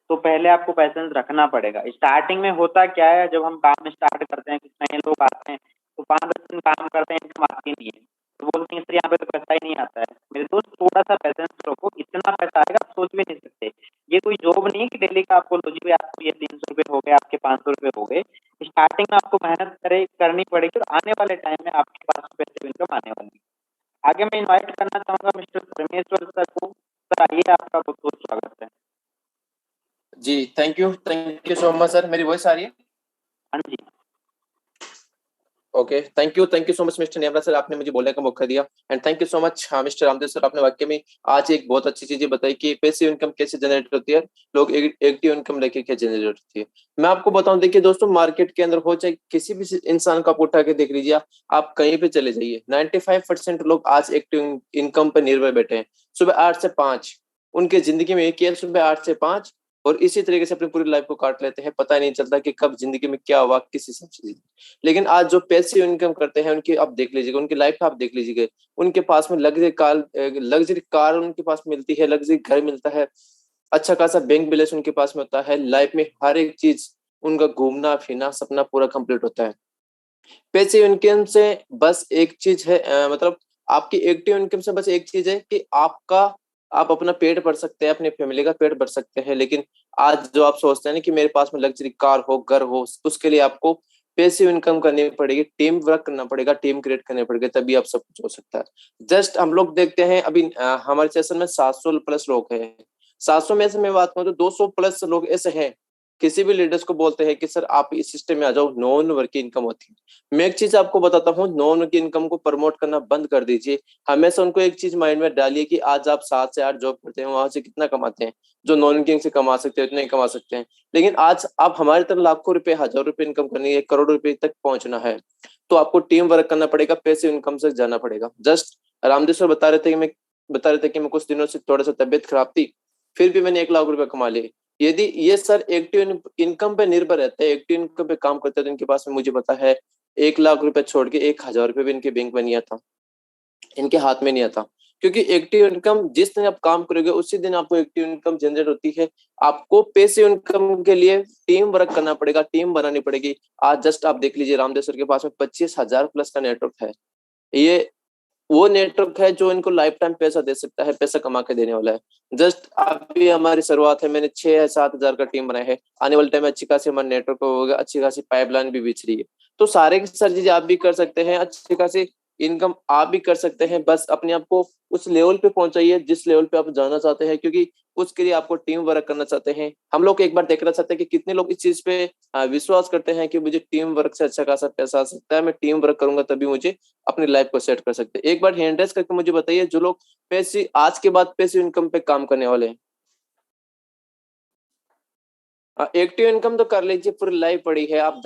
तो पहले आपको पैसेंस रखना पड़ेगा। स्टार्टिंग में होता क्या है, जब हम काम स्टार्ट करते हैं, कुछ नए लोग आते हैं तो 5-10 दिन काम करते हैं, इनकम आती नहीं है, तो बोलते हैं सर यहाँ पे तो पैसा ही नहीं आता है। मेरे दोस्त थोड़ा सा पैसेंस रखो, इतना पैसा आएगा आप सोच भी नहीं सकते। ये कोई जॉब नहीं है कि डेली का आपको लोजी आपको ये 300 रुपये हो गए, आपके 500 रुपये हो गए। स्टार्टिंग में आपको मेहनत करनी पड़ेगी और आने वाले टाइम में आपके पास पैसिव इनकम आने वाली। आगे मैं इनवाइट करना चाहूंगा मिस्टर परमेश्वर सर को। सर आइए, आपका बहुत बहुत स्वागत है।
जी thank you so much sir. मेरी वॉइस आ रही है?
हाँ जी।
Okay, thank you so much mister Nemra sir, आपने मुझे बोलने का मौका दिया। And thank you so much mister Ramdev sir, आपने वाकई में आज एक बहुत अच्छी चीजें बताई कि पैसिव इनकम कैसे जनरेट होती है, लोग एक्टिव इनकम लेके क्या जनरेट होती है। मैं आपको बताऊं, देखिए दोस्तों, मार्केट के अंदर हो चाहे किसी भी इंसान का आप उठा के देख लीजिए, आप कहीं पे चले जाइए, 95% लोग आज एक्टिव इनकम पर निर्भर बैठे हैं। सुबह 8 से 5 उनके जिंदगी में एक ही है, सुबह 8 से 5, और इसी तरीके से अपनी पूरी लाइफ को काट लेते हैं, पता नहीं चलता कि कब जिंदगी में क्या हुआ, किस हिसाब से। लेकिन आज जो पैसिव इनकम करते हैं उनकी आप देख लीजिएगा, उनकी लाइफ आप देख लीजिएगा, उनके पास में लग्जरी कार उनके पास मिलती है, लग्जरी घर मिलता है, अच्छा खासा बैंक बैलेंस उनके पास में होता है, लाइफ में हर एक चीज उनका घूमना फिरना सपना पूरा कंप्लीट होता है। पैसिव इनकम से बस एक चीज है, मतलब आपकी एक्टिव इनकम से बस एक चीज है कि आप अपना पेट भर सकते हैं, अपनी फैमिली का पेट भर सकते हैं। लेकिन आज जो आप सोचते हैं ना कि मेरे पास में लग्जरी कार हो, घर हो, उसके लिए आपको पैसिव इनकम करनी पड़ेगी, टीम वर्क करना पड़ेगा, टीम क्रिएट करने पड़ेगा, तभी आप सब कुछ हो सकता है। जस्ट हम लोग देखते हैं अभी हमारे सेशन में 700 प्लस लोग हैं। 700 में से मैं बात करूं तो 200 प्लस लोग ऐसे हैं, किसी भी लीडर्स को बोलते हैं कि सर आप इस सिस्टम में आ जाओ, नॉन वर्क इनकम होती है। मैं एक चीज आपको बताता हूँ, नॉन वर्क इनकम को प्रमोट करना बंद कर दीजिए। हमेशा उनको एक चीज माइंड में डालिए कि आज आप 7 से 8 जॉब करते हैं, वहां से कितना कमाते हैं, जो नॉन वर्किंग से कमा सकते हैं उतना ही कमा सकते हैं। लेकिन आज आप हमारी तरह लाखों रुपए, 1000 रुपए इनकम करनी है, करोड़ रुपए तक पहुंचना है, तो आपको टीम वर्क करना पड़ेगा, पैसिव इनकम से जाना पड़ेगा। जस्ट रामदेव सर बता रहे थे कि मैं कुछ दिनों से थोड़ा सा तबियत खराब थी, फिर भी मैंने 1 लाख रुपए कमा लिए। यदि ये सर एक्टिव इनकम पे निर्भर रहते हैं, एक्टिव इनकम पे काम करते हैं, तो इनके पास में मुझे पता है 1 लाख रुपए छोड़ के 1000 रुपए भी इनके बैंक में नहीं आता, इनके हाथ में नहीं आता। क्योंकि एक्टिव इनकम जिस दिन आप काम करोगे उसी दिन आपको एक्टिव इनकम जनरेट होती है। आपको पैसिव इनकम के लिए टीम वर्क करना पड़ेगा, टीम बनानी पड़ेगी। आज जस्ट आप देख लीजिए, रामदेव सर के पास में 25,000 प्लस का नेटवर्क है। ये वो नेटवर्क है जो इनको लाइफ टाइम पैसा दे सकता है, पैसा कमा के देने वाला है। जस्ट अभी हमारी शुरुआत है, मैंने 6 या 7,000 का टीम बनाया है। आने वाले टाइम में अच्छी खासी हमारा नेटवर्क होगा, अच्छी खासी पाइपलाइन भी बिछ रही है। तो सारे की सारी चीजें आप भी कर सकते हैं, अच्छी खासी इनकम आप भी कर सकते हैं। बस अपने आप को उस लेवल पे पहुंचाइए जिस लेवल पे आप जाना चाहते हैं, क्योंकि उसके लिए आपको टीम वर्क करना चाहते हैं। हम लोग एक बार देखना चाहते हैं कि कितने लोग इस चीज पे विश्वास करते हैं कि मुझे टीम वर्क से अच्छा खासा पैसा आ सकता है, मैं टीम वर्क करूंगा तभी मुझे अपनी लाइफ को सेट कर सकते हैं। एक बार हैंड रेस करके मुझे बताइए जो लोग पैसे आज के बाद पैसिव इनकम पे काम करने वाले हैं। एक्टिव इनकम तो कर लीजिए, पूरी लाइफ पड़ी है, आप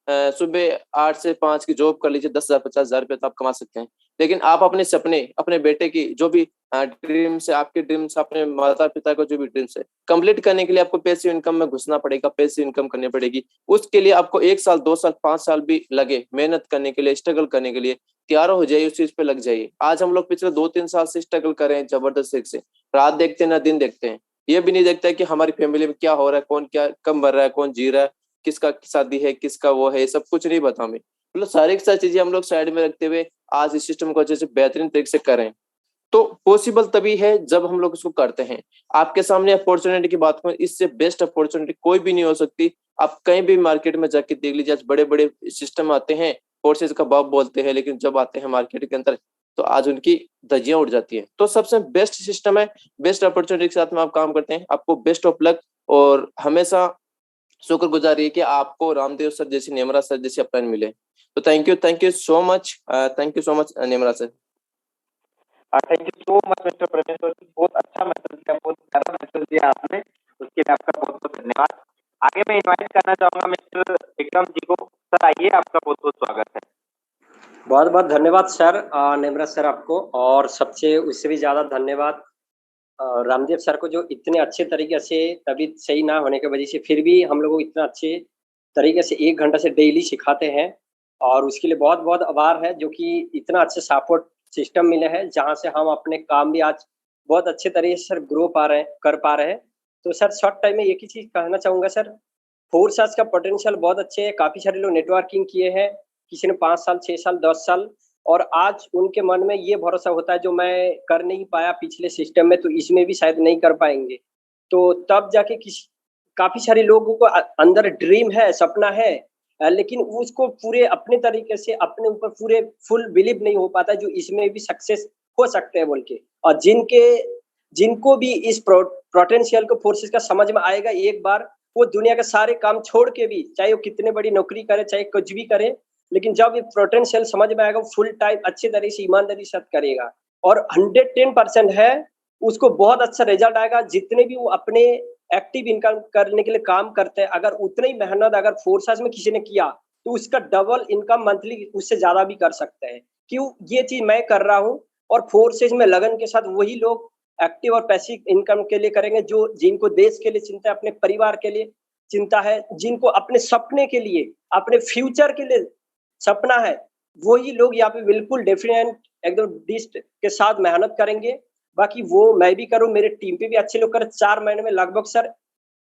सुबह 8 से 5 की जॉब कर लीजिए, 10,000 50,000 रुपये तो आप कमा सकते हैं। लेकिन आप अपने सपने, अपने बेटे की जो भी ड्रीम्स है, आपके ड्रीम्स, अपने माता पिता का जो भी ड्रीम्स है, कंप्लीट करने के लिए आपको पैसिव इनकम में घुसना पड़ेगा, पैसिव इनकम करनी पड़ेगी। उसके लिए आपको 1 साल 2 साल 5 साल भी लगे मेहनत करने के लिए, स्ट्रगल करने के लिए, तैयार हो जाइए, उस चीज पे लग जाइए। आज हम लोग पिछले 2-3 साल से स्ट्रगल कर रहे हैं जबरदस्त से, रात देखते हैं ना दिन देखते हैं, ये भी नहीं देखता है कि हमारी फैमिली में क्या हो रहा है, कौन क्या कम मर रहा है, कौन जी रहा है, किसका शादी है, किसका वो है, सब कुछ नहीं पता हमें। मतलब सारी की सारी चीजें हम लोग साइड में रखते हुए आज इस सिस्टम को अच्छे से बेहतरीन तरीके से करें, तो पॉसिबल तभी है जब हम लोग इसको करते हैं। आपके सामने अपॉर्चुनिटी की बात करूं, इससे बेस्ट अपॉर्चुनिटी कोई भी नहीं हो सकती। आप कहीं भी मार्केट में जाके देख लीजिए, आज बड़े बड़े सिस्टम आते हैं, कोर्सेज का बाप बोलते हैं, लेकिन जब आते हैं मार्केट के अंदर तो आज उनकी धज्जियां उड़ जाती हैं। तो सबसे बेस्ट सिस्टम है, बेस्ट अपॉर्चुनिटी के साथ में आप काम करते हैं, आपको बेस्ट ऑफ लक। और हमेशा शुक्रगुजार है कि आपको रामदेव सर जैसी, नेमरा सर जैसी अपलाइन मिले। तो thank you so much, Nemra sir.
Thank you so much mister परमेश्वर जी, बहुत अच्छा मैसेज दिया, बहुत प्यारा मैसेज दिया आपने, उसके लिए आपका बहुत बहुत धन्यवाद। आगे मैं इनवाइट करना चाहूंगा मिस्टर विक्रम जी को। सर आइए, आपका बहुत बहुत स्वागत है।
बहुत बहुत धन्यवाद सर, नेमरा सर आपको, और सबसे उससे भी ज़्यादा धन्यवाद रामदेव सर को, जो इतने अच्छे तरीके से, तबीयत सही ना होने की वजह से फिर भी हम लोगों को इतना अच्छे तरीके से 1 घंटा से डेली सिखाते हैं, और उसके लिए बहुत बहुत आभार है, जो कि इतना अच्छा सपोर्ट सिस्टम मिले है, जहाँ से हम अपने काम भी आज बहुत अच्छे तरीके से सर ग्रो कर पा रहे हैं। तो सर शॉर्ट टाइम में एक ही चीज़ कहना चाहूँगा सर, फोर्स का पोटेंशियल बहुत अच्छे है, काफ़ी सारे लोग नेटवर्किंग किए हैं, किसी ने 5 साल, 6 साल, 10 साल, और आज उनके मन में ये भरोसा होता है, जो मैं कर नहीं पाया पिछले सिस्टम में, तो इसमें भी शायद नहीं कर पाएँगे। तो तब जाके काफ़ी सारे लोगों को अंदर ड्रीम है, सपना है, लेकिन उसको पूरे अपने तरीके से अपने ऊपर पूरे फुल बिलीव नहीं हो पाता, जो इसमें भी सक्सेस हो सकते हैं बोल के। और जिनको भी इस पोटेंशियल को, फोर्सेस का समझ में आएगा एक बार, वो दुनिया के सारे काम छोड़ के भी, चाहे वो कितने बड़ी नौकरी करे, चाहे कुछ भी करे, लेकिन जब ये पोटेंशियल समझ में आएगा, फुल टाइम अच्छे तरीके से ईमानदारी से करेगा, और 110% है, उसको बहुत अच्छा रिजल्ट आएगा। जितने भी वो अपने एक्टिव इनकम करने के लिए काम करते हैं, अगर उतनी मेहनत अगर फोर्सेस में किसी ने किया, तो उसका डबल इनकम मंथली उससे ज्यादा भी कर सकते हैं। क्यों ये चीज मैं कर रहा हूँ, और फोर्सेस में लगन के साथ वही लोग एक्टिव और पैसिव इनकम के लिए करेंगे, जो जिनको देश के लिए चिंता है, अपने परिवार के लिए चिंता है, जिनको अपने सपने के लिए, अपने फ्यूचर के लिए सपना है, वही लोग यहाँ पे बिल्कुल डेफिनेट एकदम डिस्ट के साथ मेहनत करेंगे। बाकी वो मैं भी करूँ, मेरे टीम पे भी अच्छे लोग करें। 4 महीने में लगभग सर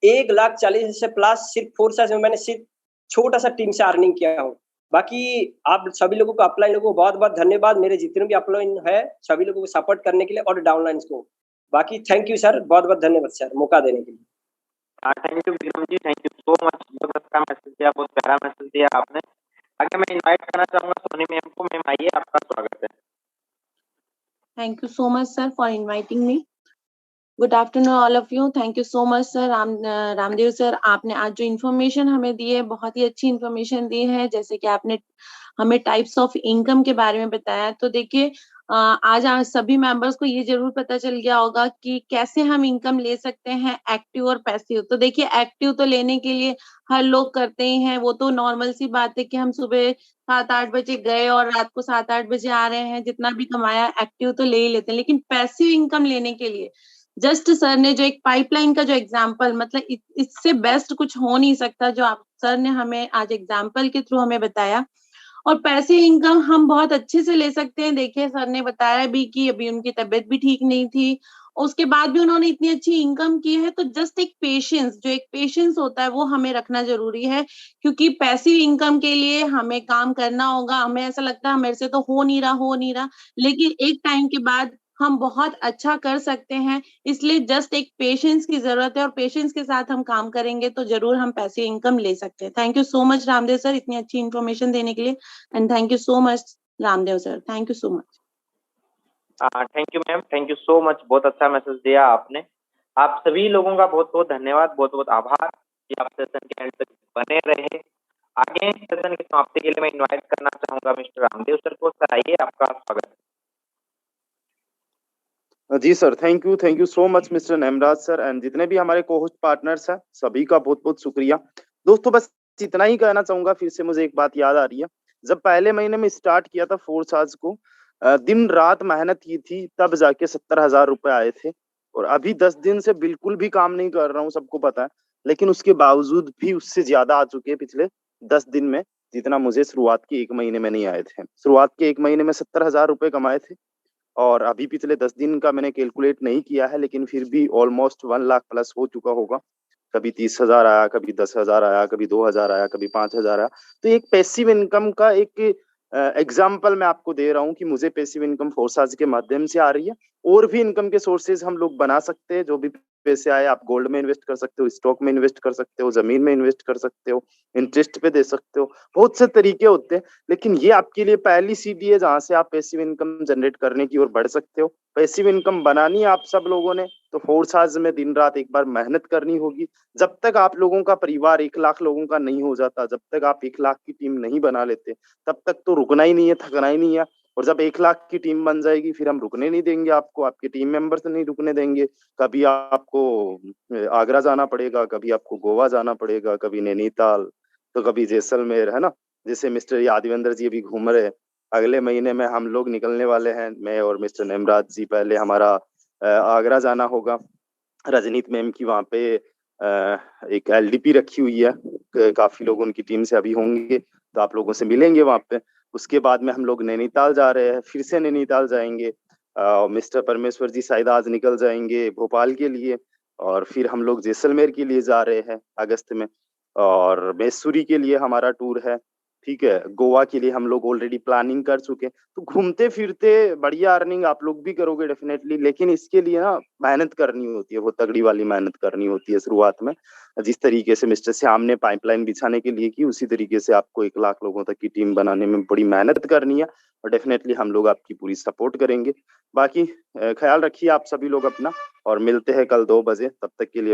1,40,000 से प्लस सिर्फ फोर्सेस में मैंने सिर्फ छोटा सा टीम से अर्निंग किया हूँ। बाकी आप सभी लोगों को, अपलाइन लोगों को बहुत बहुत धन्यवाद, मेरे जितने भी अपलाइन है सभी लोगों को सपोर्ट करने के लिए, और डाउनलाइंस को। बाकी थैंक यू सर, बहुत बहुत धन्यवाद सर मौका देने के लिए।
Thank you Vikram ji, thank you so much, बहुत अच्छा मैसेज दिया, बहुत प्यारा मैसेज दिया आपने। आगे मैं इनवाइट करना चाहूंगा सोनी मैम को। मैम आइए, आपका स्वागत है।
Thank you so much, sir, for inviting me. Good afternoon, all of you. Thank you so much, sir. Ramdev sir, आपने आज जो इन्फॉर्मेशन हमें दी है, बहुत ही अच्छी इन्फॉर्मेशन दी है। जैसे कि आपने हमें टाइप्स ऑफ इनकम के बारे में बताया, तो देखिए आज सभी मेंबर्स को ये जरूर पता चल गया होगा कि कैसे हम इनकम ले सकते हैं, एक्टिव और पैसिव। तो देखिए एक्टिव तो लेने के लिए हर लोग करते ही हैं, वो तो नॉर्मल सी बात है कि हम सुबह 7-8 बजे गए और रात को 7-8 बजे आ रहे हैं, जितना भी कमाया एक्टिव तो ले ही लेते हैं। लेकिन पैसिव इनकम लेने के लिए जस्ट सर ने जो एक पाइपलाइन का जो एग्जाम्पल, मतलब इससे बेस्ट कुछ हो नहीं सकता, जो आप सर ने हमें आज एग्जाम्पल के थ्रू हमें बताया। और पैसिव इनकम हम बहुत अच्छे से ले सकते हैं। देखिए सर ने बताया भी कि अभी उनकी तबीयत भी ठीक नहीं थी, उसके बाद भी उन्होंने इतनी अच्छी इनकम की है। तो जस्ट एक पेशेंस होता है, वो हमें रखना जरूरी है, क्योंकि पैसिव इनकम के लिए हमें काम करना होगा। हमें ऐसा लगता है मेरे से तो हो नहीं रहा, लेकिन एक टाइम के बाद हम बहुत अच्छा कर सकते हैं। इसलिए जस्ट एक पेशेंस की जरूरत है, और पेशेंस के साथ हम काम करेंगे तो जरूर हम पैसिव इनकम ले सकते हैं। Thank you so much Ramdev sir, इतनी अच्छी इन्फॉर्मेशन देने के लिए। And thank you so much Ramdev sir, thank you so much.
Thank you ma'am, thank you so much, बहुत अच्छा मैसेज दिया आपने। आप सभी लोगों का बहुत बहुत धन्यवाद, बहुत बहुत आभार कि आप सेशन के एंड तक बने रहे। आगे सेशन की समाप्ति के लिए मैं इनवाइट करना चाहूंगा मिस्टर रामदेव सर को। सर आइए, आपका स्वागत है।
जी sir, thank you so much mister Nemraj sir, and जितने भी हमारे को होस्ट पार्टनर्स हैं सभी का बहुत बहुत शुक्रिया। दोस्तों बस इतना ही कहना चाहूंगा। फिर से मुझे एक बात याद आ रही है, जब पहले महीने में स्टार्ट किया था फोर्स आज को, दिन रात मेहनत की थी, तब जाके 70,000 रुपए आए थे। और अभी 10 दिन से बिल्कुल भी काम नहीं कर रहा हूँ, सबको पता है, लेकिन उसके बावजूद भी उससे ज्यादा आ चुके हैं पिछले 10 दिन में, जितना मुझे शुरुआत के 1 महीने में नहीं आए थे। शुरुआत के 1 महीने में 70,000 रुपए कमाए थे, और अभी पिछले 10 दिन का मैंने कैलकुलेट नहीं किया है, लेकिन फिर भी ऑलमोस्ट 1 लाख प्लस हो चुका होगा। कभी 30,000 आया, कभी 10,000 आया, कभी 2,000 आया, कभी 5,000 आया। तो एक पैसिव इनकम का एक एग्जाम्पल मैं आपको दे रहा हूँ कि मुझे पैसिव इनकम फोर्साज के माध्यम से आ रही है। और भी इनकम के सोर्सेज हम लोग बना सकते हैं। जो भी पैसे आए, आप गोल्ड में इन्वेस्ट कर सकते हो, स्टॉक में इन्वेस्ट कर सकते हो, जमीन में इन्वेस्ट कर सकते हो, इंटरेस्ट पे दे सकते हो, बहुत से तरीके होते हैं। लेकिन ये आपके लिए पहली सीढ़ी है जहां से आप पैसिव इनकम जनरेट करने की ओर बढ़ सकते हो। पैसिव इनकम बनानी है आप सब लोगों ने, तो फोर्साज में दिन रात एक बार मेहनत करनी होगी। जब तक आप लोगों का परिवार 1 लाख लोगों का नहीं हो जाता, जब तक आप 1 लाख की टीम नहीं बना लेते, तब तक तो रुकना ही नहीं है, थकना ही नहीं है। और जब 1 लाख की टीम बन जाएगी, फिर हम रुकने नहीं देंगे आपको, आपके टीम मेंबर्स नहीं रुकने देंगे। कभी आपको आगरा जाना पड़ेगा, कभी आपको गोवा जाना पड़ेगा, कभी नैनीताल, तो कभी जैसलमेर, है ना। जैसे मिस्टर यादवेंद्र जी अभी घूम रहे हैं, अगले महीने में हम लोग निकलने वाले हैं, मैं और मिस्टर नेमराज जी। पहले हमारा आगरा जाना होगा, रजनीत मैम की वहाँ पे एक एलडीपी रखी हुई है, काफी लोग उनकी टीम से अभी होंगे, तो आप लोगों से मिलेंगे वहाँ पे। उसके बाद में हम लोग नैनीताल जा रहे हैं, फिर से नैनीताल जाएंगे। मिस्टर परमेश्वर जी शायद आज निकल जाएंगे भोपाल के लिए, और फिर हम लोग जैसलमेर के लिए जा रहे हैं अगस्त में, और मैसूरी के लिए हमारा टूर है। ठीक है, गोवा के लिए हम लोग ऑलरेडी प्लानिंग कर चुके हैं। तो घूमते फिरते बढ़िया अर्निंग आप लोग भी करोगे डेफिनेटली, लेकिन इसके लिए ना मेहनत करनी होती है, वो तगड़ी वाली मेहनत करनी होती है शुरुआत में। जिस तरीके से मिस्टर श्याम ने पाइपलाइन बिछाने के लिए की, उसी तरीके से आपको 1 लाख लोगों तक की टीम बनाने में बड़ी मेहनत करनी है, और डेफिनेटली हम लोग आपकी पूरी सपोर्ट करेंगे। बाकी ख्याल रखिए आप सभी लोग अपना, और मिलते हैं कल 2 बजे। तब तक के लिए